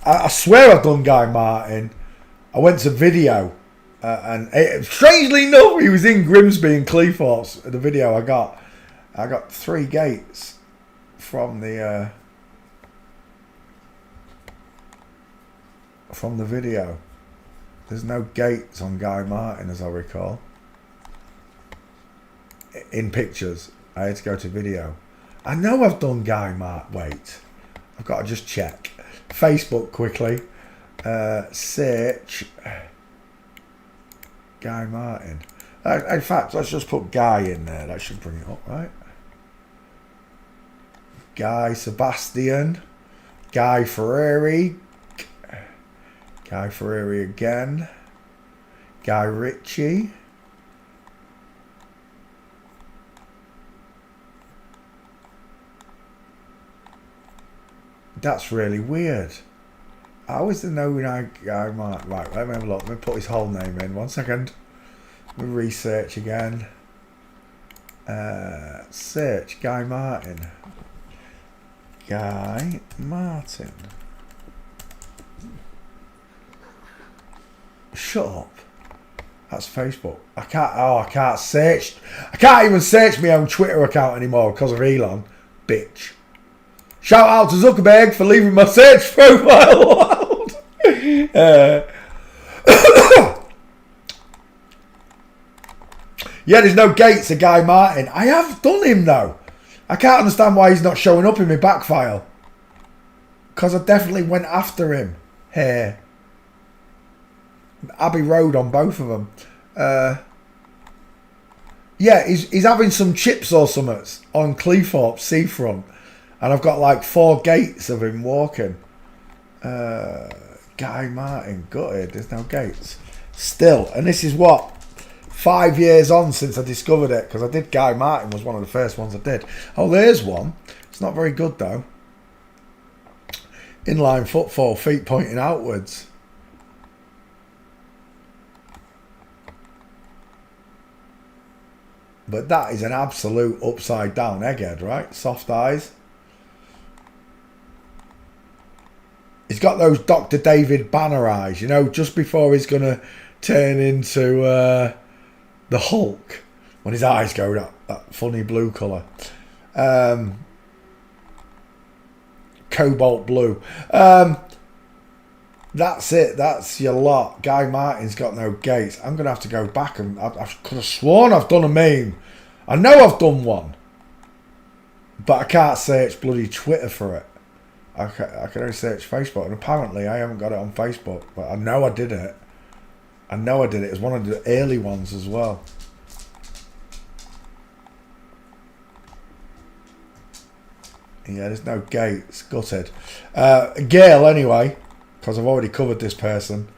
I swear I've done Guy Martin. I went to video. Strangely enough, he was in Grimsby and Cleethorpes. The video I got 3 gates. from the video. There's no gates on Guy Martin, as I recall. In pictures, I had to go to video. I know I've done Guy Martin. Wait, I've got to just check. Facebook quickly. Search Guy Martin. In fact, let's just put Guy in there. That should bring it up, right? Guy Sebastian. Guy Fieri. Guy Fieri again. Guy Ritchie. That's really weird. I always didn't know Guy Martin. Right, let me have a look. Let me put his whole name in. 1 second. Let me research again. Search Guy Martin. Guy Martin. Shut up. That's Facebook. I can't search. I can't even search my own Twitter account anymore because of Elon. Bitch. Shout out to Zuckerberg for leaving my search profile out. Yeah, there's no gates to Guy Martin. I have done him though. I can't understand why he's not showing up in my back file. Because I definitely went after him. Here. Abbey Road on both of them. Yeah, he's having some chips or something on Cleethorpes seafront. And I've got like 4 gates of him walking. Guy Martin, gutted. There's no gates. Still, and this is what? 5 years on since I discovered it. Because I did Guy Martin, was one of the first ones I did. Oh, there's one. It's not very good though. Inline footfall, feet pointing outwards. But that is an absolute upside down egghead, right? Soft eyes. He's got those Dr. David Banner eyes, you know, just before he's going to turn into the Hulk. When his eyes go that funny blue colour. Cobalt blue. That's it. That's your lot. Guy Martin's got no gates. I'm going to have to go back and... I could have sworn I've done a meme. I know I've done one. But I can't search bloody Twitter for it. I can only search Facebook. And apparently I haven't got it on Facebook. But I know I did it. I know I did it. It was one of the early ones as well. Yeah, there's no gates. Gutted. Gail, anyway, because I've already covered this person.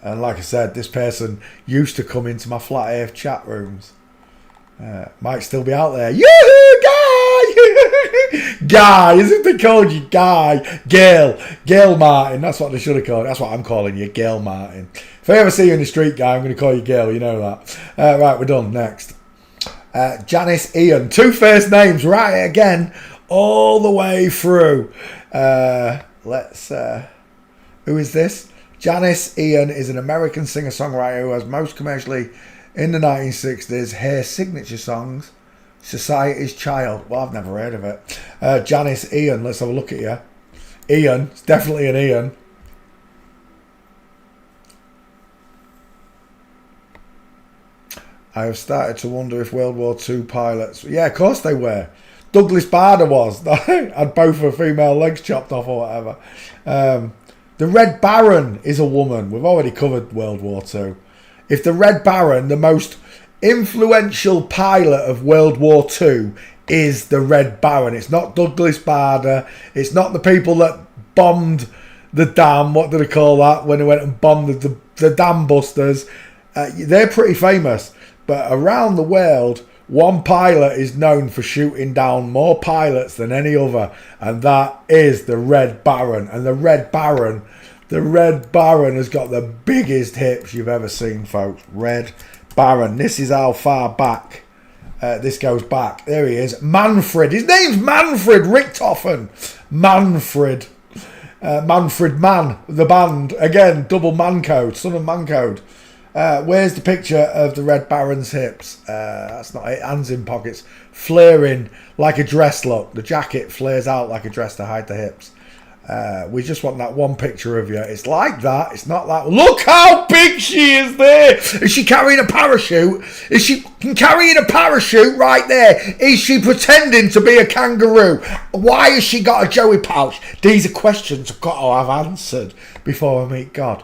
And like I said, this person used to come into my Flat Earth chat rooms. Might still be out there. Yoo-hoo, Guy! Guy, as if they called you Guy. Gail Martin. That's what they should have called. That's what I'm calling you, Gail Martin. If I ever see you in the street, Guy, I'm going to call you Gail. You know that. Right, we're done. Next. Janice Ian. 2 first names. Right, again. All the way through. Who is this? Janice Ian is an American singer-songwriter who has most commercially in the 1960s. Her signature songs, Society's Child. Well, I've never heard of it. Janice Ian, let's have a look at you. Ian, it's definitely an Ian. I have started to wonder if World War II pilots... Yeah, of course they were. Douglas Bader was. Had both her female legs chopped off or whatever. The Red Baron is a woman. We've already covered World War II. If the Red Baron, the most influential pilot of World War II, is the Red Baron. It's not Douglas Bader. It's not the people that bombed the dam. What do they call that? When they went and bombed the dam busters. They're pretty famous. But around the world, one pilot is known for shooting down more pilots than any other. And that is the Red Baron. And the Red Baron has got the biggest hips you've ever seen, folks. Red Baron. This is how far back this goes back. There he is. Manfred. His name's Manfred Richthofen. Manfred. Manfred Mann, the band. Again, double man code. Son of man code. Where's the picture of the Red Baron's hips? That's not it. Hands in pockets. Flaring like a dress look. The jacket flares out like a dress to hide the hips. We just want that one picture of you. It's like that. It's not that. Look how big she is there. Is she carrying a parachute? Is she carrying a parachute right there? Is she pretending to be a kangaroo? Why has she got a Joey pouch? These are questions I've got to have answered before I meet God.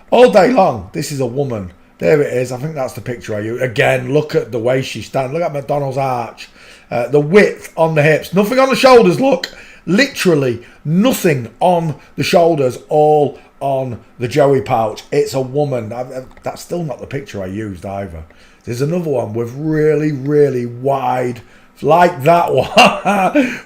All day long, this is a woman. There it is. I think that's the picture I use. Again, look at the way she stands. Look at McDonald's arch. The width on the hips. Nothing on the shoulders, look. Literally nothing on the shoulders, all on the Joey pouch. It's a woman. That's still not the picture I used either. There's another one with really, really wide, like that one.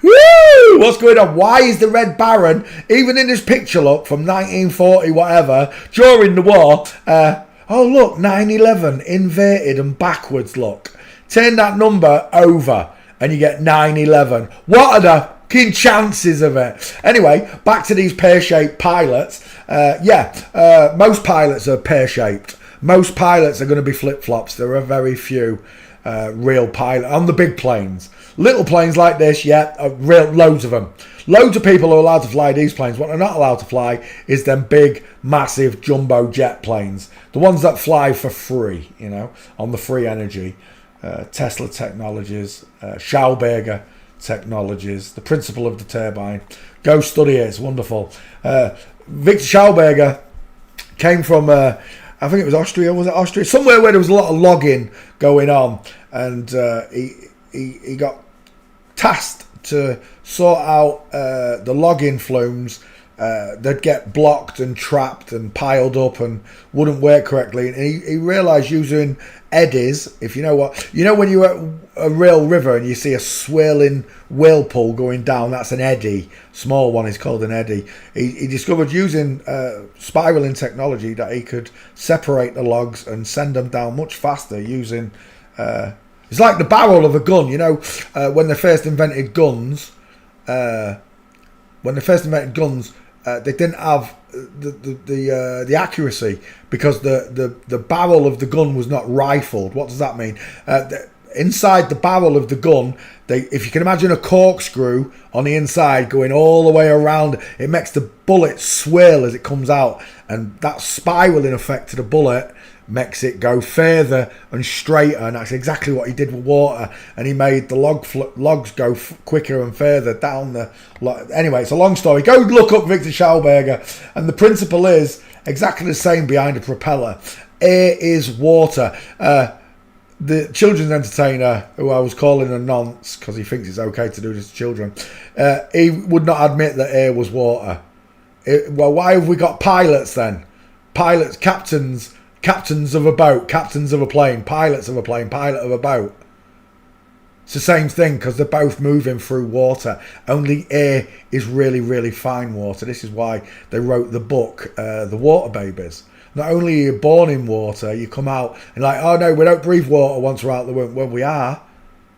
Woo! What's going on? Why is the Red Baron, even in this picture, look, from 1940, whatever, during the war, oh, look, 9/11, inverted and backwards, look. Turn that number over and you get 9/11. What are the chances of it? Anyway, back to these pear-shaped pilots. Most pilots are pear-shaped. Most pilots are going to be flip-flops. There are very few real pilots on the big planes. Little planes like this, loads of them. Loads of people are allowed to fly these planes. What they're not allowed to fly is them big, massive, jumbo jet planes. The ones that fly for free, on the free energy. Tesla Technologies, Schauberger Technologies, the principle of the turbine. Go study it, it's wonderful. Victor Schauberger came from, I think it was Austria, was it Austria? Somewhere where there was a lot of logging going on, and he got tasked to sort out the logging flumes. They'd get blocked and trapped and piled up and wouldn't work correctly. And he realised using eddies, if you know what, when you're at a real river and you see a swirling whirlpool going down, that's an eddy. Small one is called an eddy. He discovered using spiraling technology that he could separate the logs and send them down much faster using... it's like the barrel of a gun, when they first invented guns... they didn't have the accuracy because the barrel of the gun was not rifled. What does that mean? Inside the barrel of the gun, if you can imagine a corkscrew on the inside going all the way around, it makes the bullet swirl as it comes out, and that spiraling effect to the bullet makes it go further and straighter, and that's exactly what he did with water, and he made the logs go quicker and further down the... Anyway, it's a long story. Go look up Victor Schauberger, and the principle is exactly the same behind a propeller. Air is water. The children's entertainer, who I was calling a nonce because he thinks it's okay to do this to children, he would not admit that air was water. Well, why have we got pilots then? Pilots, captains of a boat, captains of a plane, pilots of a plane, pilot of a boat. It's the same thing because they're both moving through water. Only air is really, really fine water. This is why they wrote the book, The Water Babies. Not only are you born in water, you come out and like, oh no, we don't breathe water once we're out of the womb. Well, we are.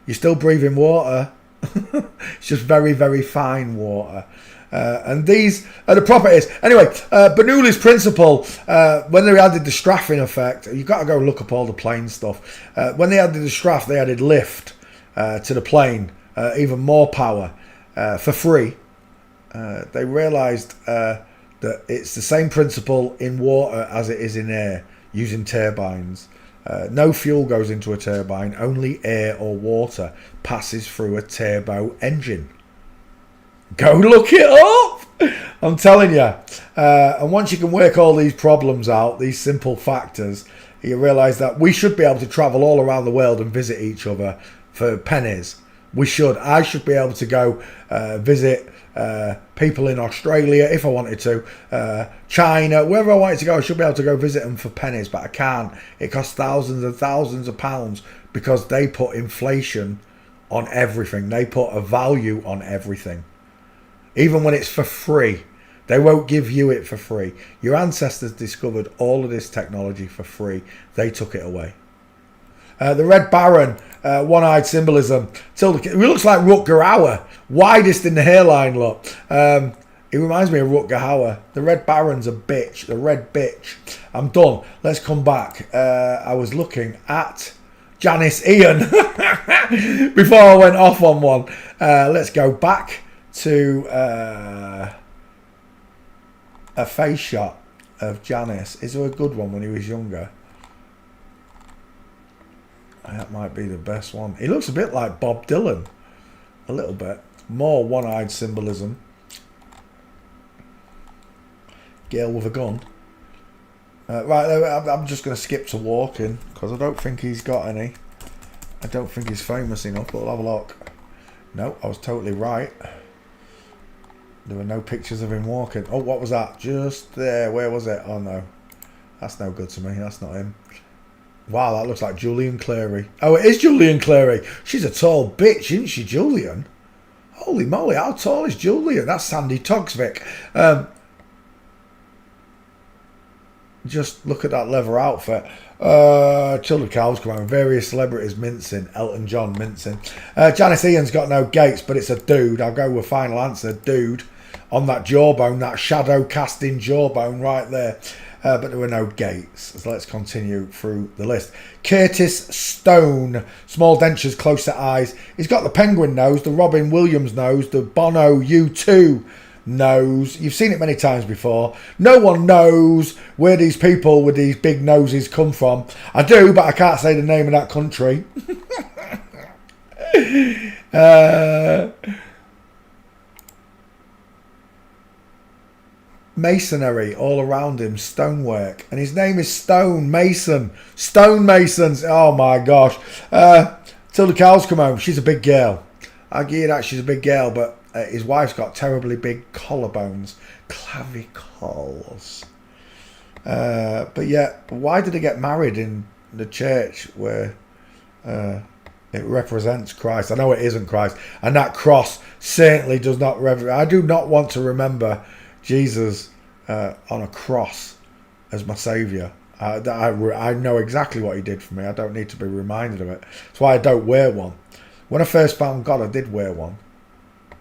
You're still breathing water. It's just very, very fine water. And these are the properties. Anyway, Bernoulli's principle, when they added the strafing effect, you've got to go look up all the plane stuff. When they added the straff, they added lift to the plane, even more power for free. They realised that it's the same principle in water as it is in air, using turbines. No fuel goes into a turbine, only air or water passes through a turbo engine. Go look it up! I'm telling you. And once you can work all these problems out, these simple factors, you realise that we should be able to travel all around the world and visit each other for pennies. We should. I should be able to go visit people in Australia if I wanted to. China, wherever I wanted to go, I should be able to go visit them for pennies, but I can't. It costs thousands and thousands of pounds because they put inflation on everything. They put a value on everything. Even when it's for free, they won't give you it for free. Your ancestors discovered all of this technology for free. They took it away. The Red Baron, one-eyed symbolism. He looks like Rutger Hauer, widest in the hairline, look. He reminds me of Rutger Hauer. The Red Baron's a bitch. The Red Bitch. I'm done. Let's come back. I was looking at Janice Ian before I went off on one. Let's go back to a face shot of Janice. Is there a good one when he was younger? That might be the best one. He looks a bit like Bob Dylan. A little bit. More one-eyed symbolism. Girl with a gun. Right, I'm just going to skip to walking because I don't think he's got any. I don't think he's famous enough, but we'll have a look. No, I was totally right. There were no pictures of him walking. Oh, what was that? Just there. Where was it? Oh, no. That's no good to me. That's not him. Wow, that looks like Julian Clary. Oh, it is Julian Clary. She's a tall bitch, isn't she, Julian? Holy moly, how tall is Julian? That's Sandy Toksvik. Just look at that leather outfit. Children Cows come on. Various celebrities mincing. Elton John mincing. Janice Ian's got no gates, but it's a dude. I'll go with final answer. Dude. On that jawbone, that shadow casting jawbone right there. But there were no gates. So let's continue through the list. Curtis Stone. Small dentures, close set eyes. He's got the penguin nose, the Robin Williams nose, the Bono U2 nose. You've seen it many times before. No one knows where these people with these big noses come from. I do, but I can't say the name of that country. Masonry all around him, stonework, and his name is Stone Mason. Stone Masons. Oh my gosh. Till the cows come home. She's a big girl. I give you that, she's a big girl, but his wife's got terribly big collarbones, clavicles. But yeah, why did they get married in the church where it represents Christ? I know it isn't Christ, and that cross certainly does not I do not want to remember Jesus on a cross as my saviour. I know exactly what he did for me. I don't need to be reminded of it. That's why I don't wear one. When I first found God, I did wear one.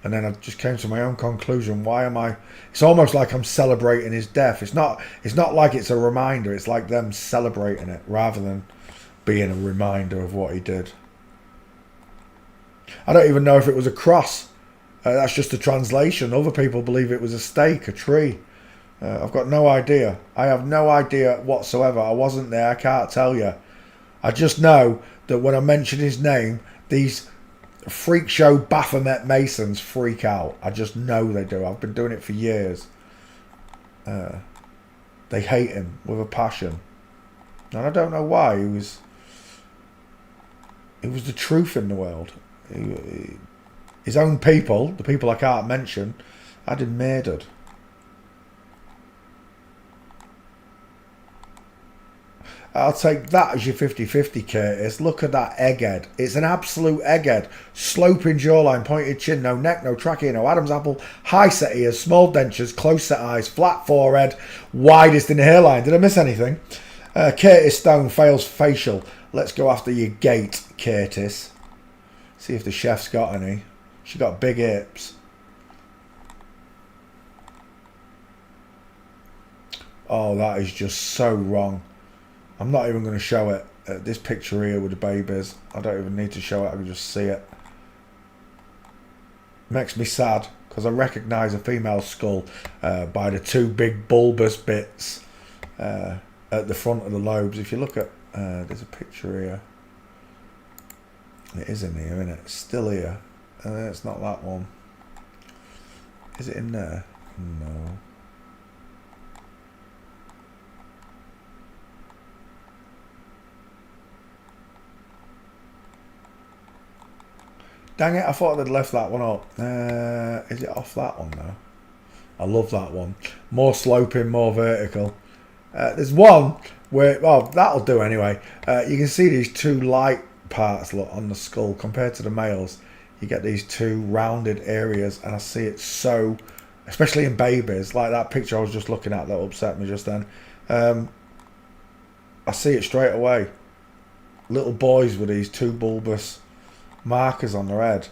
And then I just came to my own conclusion. Why am I... It's almost like I'm celebrating his death. It's not like it's a reminder. It's like them celebrating it rather than being a reminder of what he did. I don't even know if it was a cross. That's just a translation. Other people believe it was a stake, a tree. I've got no idea. I have no idea whatsoever. I wasn't there. I can't tell you. I just know that when I mention his name, these freak show Baphomet Masons freak out. I just know they do. I've been doing it for years. They hate him with a passion. And I don't know why. He was the truth in the world. His own people, the people I can't mention, had him murdered. I'll take that as your 50-50, Curtis. Look at that egghead. It's an absolute egghead. Sloping jawline, pointed chin, no neck, no trachea, no Adam's apple, high set ears, small dentures, close set eyes, flat forehead, widest in the hairline. Did I miss anything? Curtis Stone fails facial. Let's go after your gait, Curtis. See if the chef's got any. She got big hips. Oh, that is just so wrong. I'm not even going to show it. This picture here with the babies. I don't even need to show it. I can just see it. Makes me sad because I recognise a female skull by the two big bulbous bits at the front of the lobes. If you look at... there's a picture here. It is in here, isn't it? It's still here. It's not that one. Is it in there? No. Dang it, I thought they'd left that one up. Is it off that one now? I love that one. More sloping, more vertical. There's one where... Oh, that'll do anyway. You can see these two light parts look on the skull compared to the males. You get these two rounded areas, and I see it so... Especially in babies, like that picture I was just looking at that upset me just then. I see it straight away. Little boys with these two bulbous markers on their head.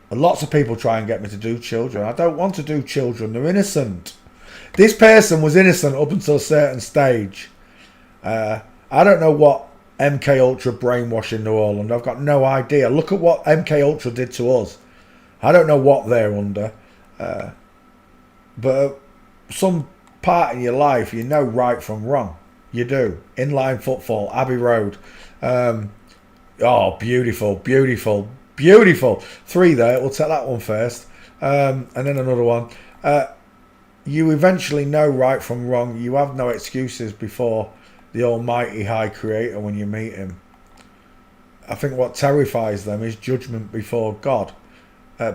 And lots of people try and get me to do children. I don't want to do children. They're innocent. This person was innocent up until a certain stage. I don't know what MK Ultra brainwashing New Orleans. I've got no idea. Look at what MK Ultra did to us. I don't know what they're under. But some part in your life, you know right from wrong. You do. Inline footfall, Abbey Road. Oh, beautiful, beautiful, beautiful. 3 there. We'll take that one first. And then another one. You eventually know right from wrong. You have no excuses before the Almighty High Creator when you meet Him. I think what terrifies them is judgment before God.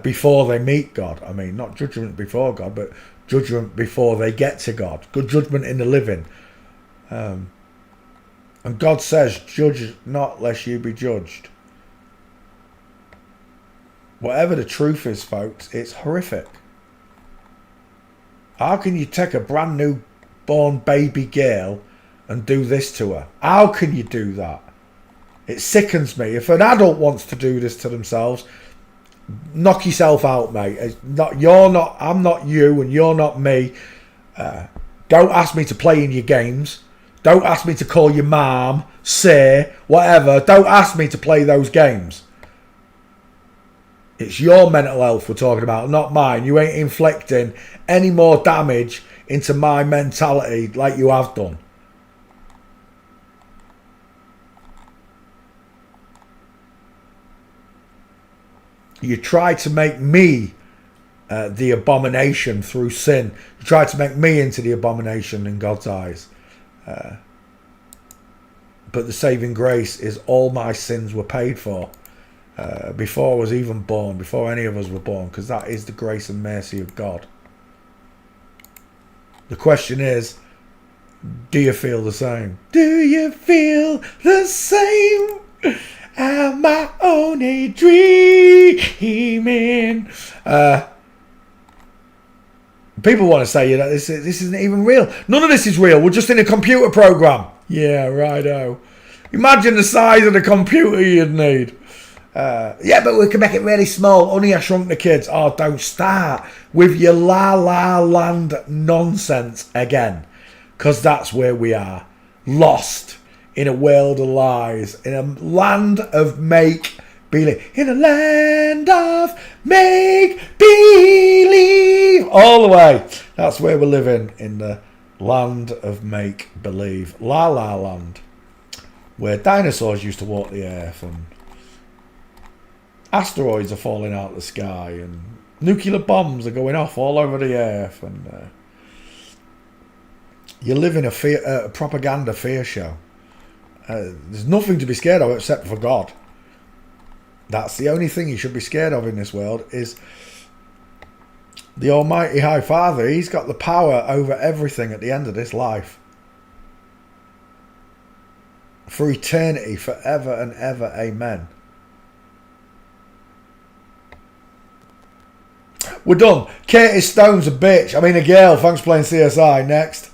Before they meet God. I mean, not judgment before God, but judgment before they get to God. Good judgment in the living. And God says, judge not lest you be judged. Whatever the truth is, folks, it's horrific. How can you take a brand new born baby girl and do this to her? How can you do that? It sickens me. If an adult wants to do this to themselves, knock yourself out, mate. I'm not you and you're not me. Don't ask me to play in your games. Don't ask me to call your mom, say, whatever. Don't ask me to play those games. It's your mental health we're talking about, not mine. You ain't inflicting any more damage into my mentality like you have done. You try to make me the abomination through sin. You try to make me into the abomination in God's eyes. But the saving grace is all my sins were paid for before I was even born, before any of us were born, because that is the grace and mercy of God. The question is, do you feel the same? Do you feel the same? Am I only dreaming? People want to say that this isn't even real. None of this is real. We're just in a computer program. Yeah, righto. Imagine the size of the computer you'd need. Yeah, but we can make it really small. Honey, I Shrunk the Kids. Oh, don't start with your La La Land nonsense again. Because that's where we are. Lost in a world of lies. In a land of make-believe. In a land of make-believe. All the way. That's where we're living. In the land of make-believe. La La Land. Where dinosaurs used to walk the earth and asteroids are falling out of the sky and nuclear bombs are going off all over the earth, and you live in a propaganda fear show. There's nothing to be scared of except for God. That's the only thing you should be scared of in this world, is the Almighty High Father. He's got the power over everything at the end of this life. For eternity, forever and ever, amen. We're done. Katie Stone's a bitch. I mean a girl. Thanks for playing CSI. Next.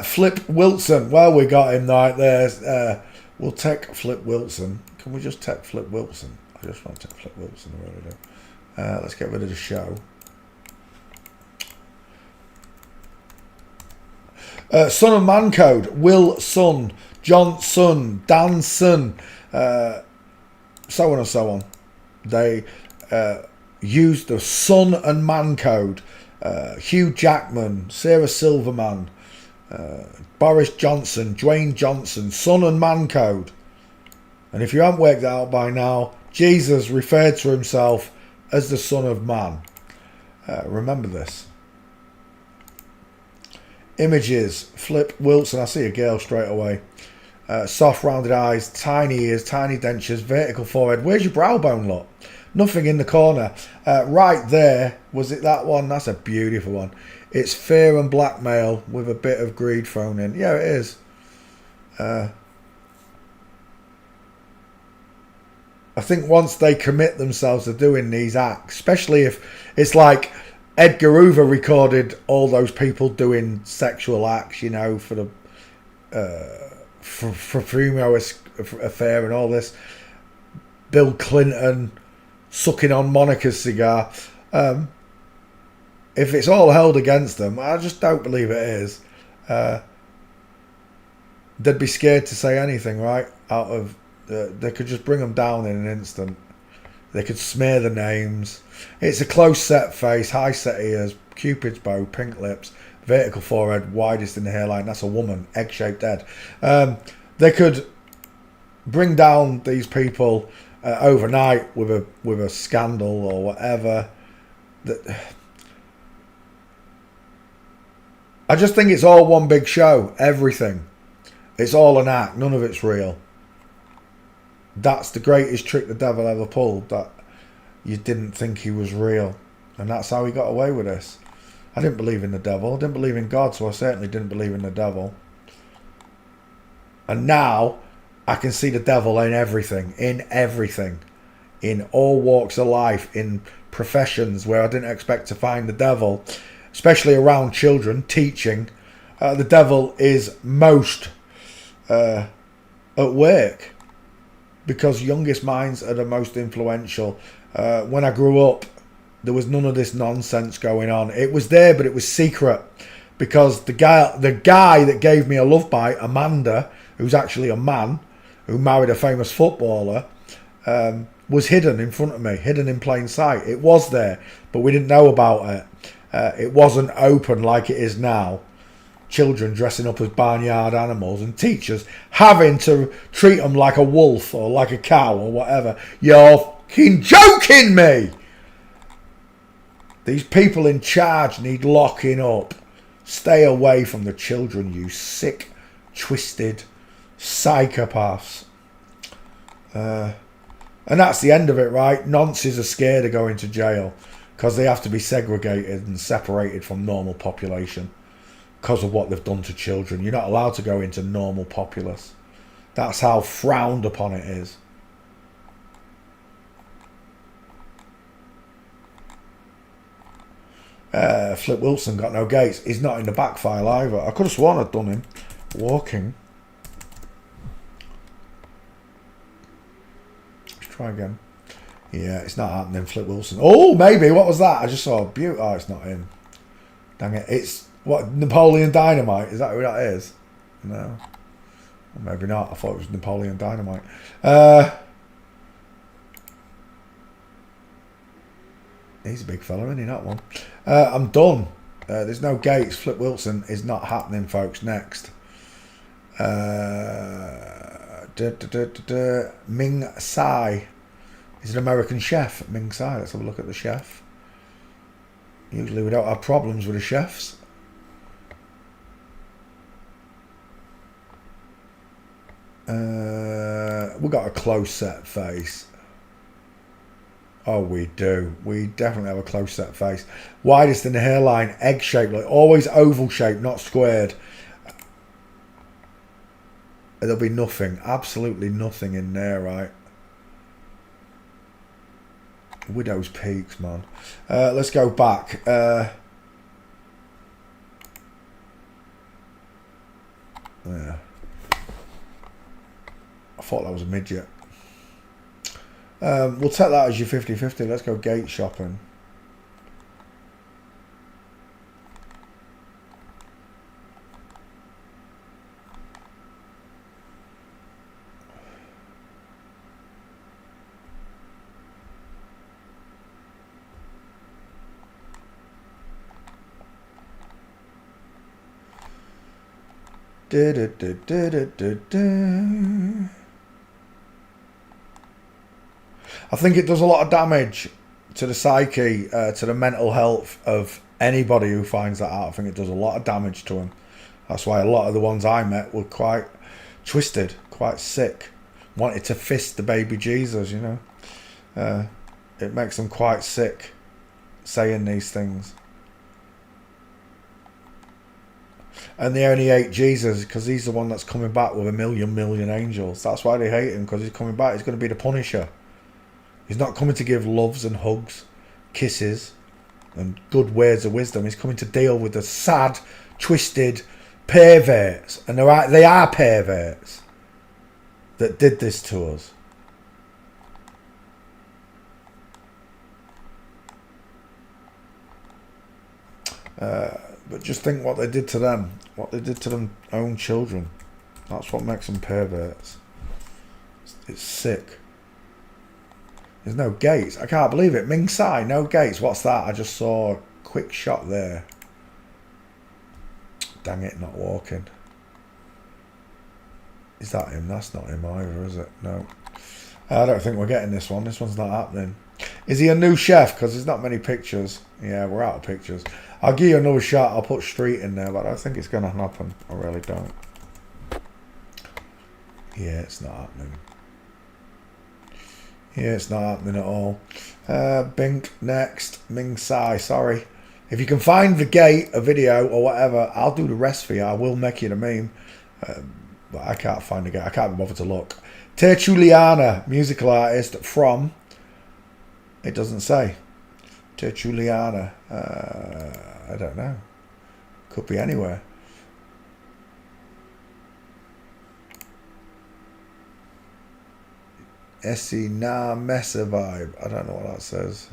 Flip Wilson. Well, we got him right there. We'll take Flip Wilson. Can we just take Flip Wilson? I just want to take Flip Wilson. I really do. Let's get rid of the show. Son of Man Code. Will Son. John Son. Dan Son. So on and so on. They used the Son and Man Code. Hugh Jackman. Sarah Silverman. Boris Johnson. Dwayne Johnson. Son and Man Code. And if you haven't worked that out by now, Jesus referred to himself as the Son of Man. Remember this. Images. Flip Wilson. I see a girl straight away. Soft rounded eyes, tiny ears, tiny dentures, vertical forehead. Where's your brow bone, look? Nothing in the corner. Right there. Was it that one? That's a beautiful one. It's fear and blackmail with a bit of greed thrown in. Yeah, it is. I think once they commit themselves to doing these acts, especially if it's like Edgar Hoover recorded all those people doing sexual acts, you know, for the for Fumo affair and all this. Bill Clinton, sucking on Monica's cigar. If it's all held against them, I just don't believe it is. They'd be scared to say anything, right? They could just bring them down in an instant. They could smear the names. It's a close set face, high set ears, Cupid's bow, pink lips, vertical forehead, widest in the hairline. That's a woman, egg-shaped head. They could bring down these people overnight with a scandal or whatever. I just think it's all one big show. Everything. It's all an act. None of it's real. That's the greatest trick the devil ever pulled, that you didn't think he was real. And that's how he got away with this. I didn't believe in the devil. I didn't believe in God, so I certainly didn't believe in the devil. And now I can see the devil in everything. In all walks of life, in professions where I didn't expect to find the devil, especially around children, teaching. The devil is most at work. Because youngest minds are the most influential. When I grew up, there was none of this nonsense going on. It was there, but it was secret. Because the guy that gave me a love bite, Amanda, who's actually a man, who married a famous footballer, was hidden in front of me, hidden in plain sight. It was there, but we didn't know about it. It wasn't open like it is now. Children dressing up as barnyard animals and teachers having to treat them like a wolf or like a cow or whatever. You're fucking joking me! These people in charge need locking up. Stay away from the children, you sick, twisted psychopaths. And that's the end of it, right? Nonces are scared of going to jail because they have to be segregated and separated from normal population. Because of what they've done to children. You're not allowed to go into normal populace. That's how frowned upon it is. Flip Wilson got no gates. He's not in the back file either. I could have sworn I'd done him walking. Let's try again. Yeah, it's not happening, Flip Wilson. Oh, maybe. What was that? I just saw a beaut. Oh, it's not him. Dang it. It's... What, Napoleon Dynamite? Is that who that is? No. Well, maybe not. I thought it was Napoleon Dynamite. He's a big fella, isn't he? Not one. I'm done. There's no gates. Flip Wilson is not happening, folks. Next. Ming Tsai. He's an American chef. Ming Tsai. Let's have a look at the chef. Usually we don't have problems with the chefs. We got a close set face. Oh, we do. We definitely have a close set face. Widest in the hairline, egg shaped, like always oval shaped, not squared. There'll be nothing, absolutely nothing in there, right? Widow's Peaks, man. Let's go back. Yeah. I thought that was a midget. We'll take that as your 50-50. Let's go gate shopping. I think it does a lot of damage to the psyche, to the mental health of anybody who finds that out. I think it does a lot of damage to them. That's why a lot of the ones I met were quite twisted, quite sick, wanted to fist the baby Jesus, you know. It makes them quite sick saying these things. And they only hate Jesus because he's the one that's coming back with a million angels. That's why they hate him, because he's coming back. He's going to be the Punisher. He's not coming to give loves and hugs, kisses, and good words of wisdom. He's coming to deal with the sad, twisted perverts. And they are perverts that did this to us. But just think what they did to them. What they did to their own children. That's what makes them perverts. It's sick. There's no gates. I can't believe it. Ming Tsai, no gates. What's that? I just saw a quick shot there. Dang it, not walking. Is that him? That's not him either, is it? No. I don't think we're getting this one. This one's not happening. Is he a new chef? Because there's not many pictures. Yeah, we're out of pictures. I'll give you another shot. I'll put street in there, but I don't think it's going to happen. I really don't. Yeah, it's not happening. Yeah, it's not happening at all. Bink, next. Ming Tsai, sorry. If you can find the gate, a video, or whatever, I'll do the rest for you. I will make you the meme. But I can't find the gate. I can't be bothered to look. Tertulliana, musical artist from... It doesn't say. Tertulliana. I don't know. Could be anywhere. Essie Na Mesa vibe. I don't know what that says.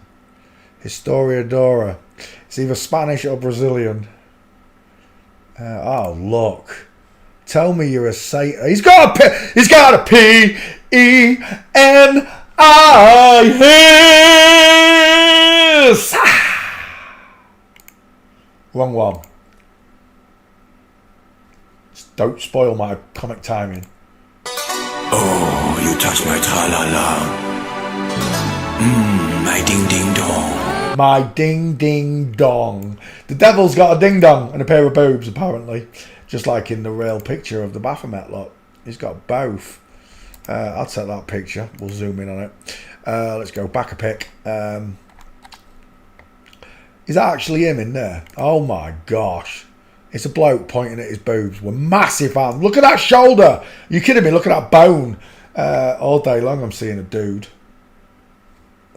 Historiadora. It's either Spanish or Brazilian. Oh, look. Tell me you're a Satan. He's got a P-E-N-I-S. Wrong one. Just don't spoil my comic timing. Oh, you touch my tra-la-la. My ding-ding-dong. My ding-ding-dong. The devil's got a ding-dong and a pair of boobs, apparently. Just like in the real picture of the Baphomet lot. He's got both. I'll take that picture. We'll zoom in on it. Let's go back a pic. Is that actually him in there? Oh my gosh. It's a bloke pointing at his boobs with massive arms. Look at that shoulder. Are you kidding me? Look at that bone. All day long I'm seeing a dude.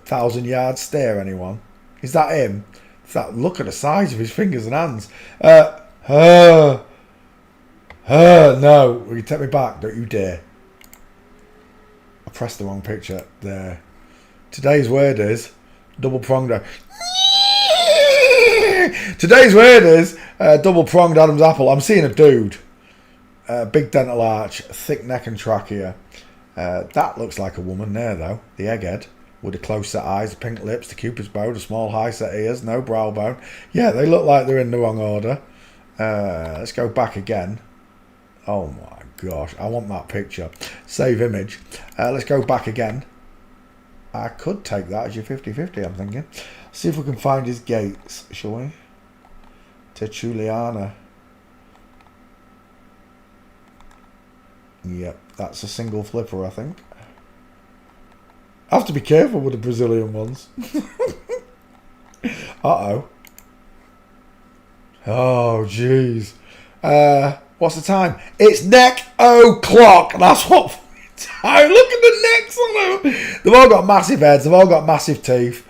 1,000-yard stare, anyone? Is that him? Look at the size of his fingers and hands. No. Will you take me back? Don't you dare. I pressed the wrong picture. There. Today's word is double-pronged. Today's word is double-pronged Adam's apple. I'm seeing a dude. Big dental arch, thick neck and trachea. That looks like a woman there, though. The egghead. With the close-set eyes, the pink lips, the cupid's bow, the small high-set ears, no brow bone. Yeah, they look like they're in the wrong order. Let's go back again. Oh my gosh, I want that picture. Save image. Let's go back again. I could take that as your 50-50, I'm thinking. See if we can find his gates, shall we? Tertulliana. Yep, that's a single flipper, I think. I have to be careful with the Brazilian ones. Uh-oh. Oh, jeez. What's the time? It's neck o'clock. That's what time. Look at the necks on them. They've all got massive heads. They've all got massive teeth.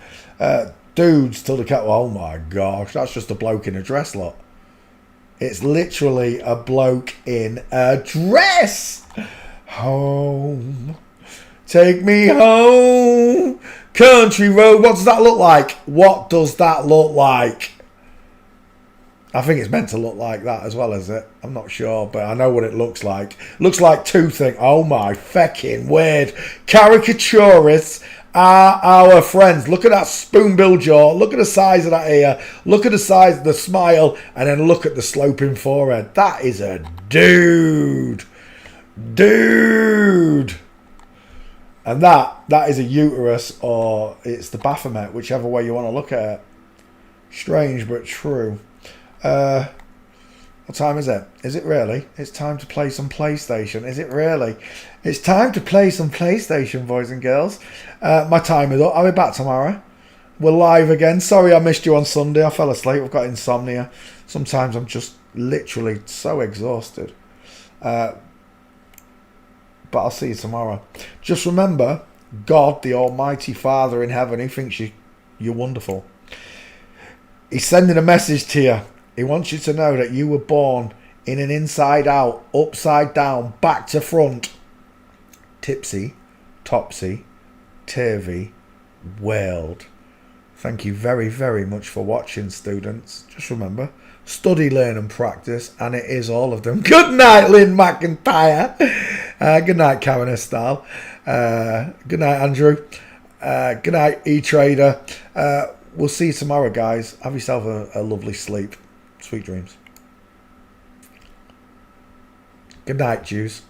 Dudes till the cat. Oh my gosh, that's just a bloke in a dress, lot. It's literally a bloke in a dress. Home. Take me home. Country road. What does that look like? What does that look like? I think it's meant to look like that as well, is it? I'm not sure, but I know what it looks like. Looks like two things. Oh my feckin' word. Caricaturists are our friends. Look at that spoonbill jaw. Look at the size of that ear. Look at the size of the smile. And then look at the sloping forehead. That is a dude. Dude. And that is a uterus, or it's the Baphomet, whichever way you want to look at it. Strange but true. What time is it? Is it really? It's time to play some PlayStation. Is it really? It's time to play some PlayStation, boys and girls. My time is up. I'll be back tomorrow. We're live again. Sorry I missed you on Sunday. I fell asleep. I've got insomnia. Sometimes I'm just literally so exhausted. But I'll see you tomorrow. Just remember, God, the Almighty Father in heaven, He thinks you're wonderful. He's sending a message to you. He wants you to know that you were born in an inside out, upside down, back to front, tipsy, topsy, turvy world Thank you very, very much for watching, students. Just remember, study, learn and practice, and it is all of them. Good night, Lynn McIntyre. Good night, Karen Estelle. Good night, Andrew. Good night, E-Trader. We'll see you tomorrow, guys. Have yourself a lovely sleep. Sweet dreams. Good night, Jews.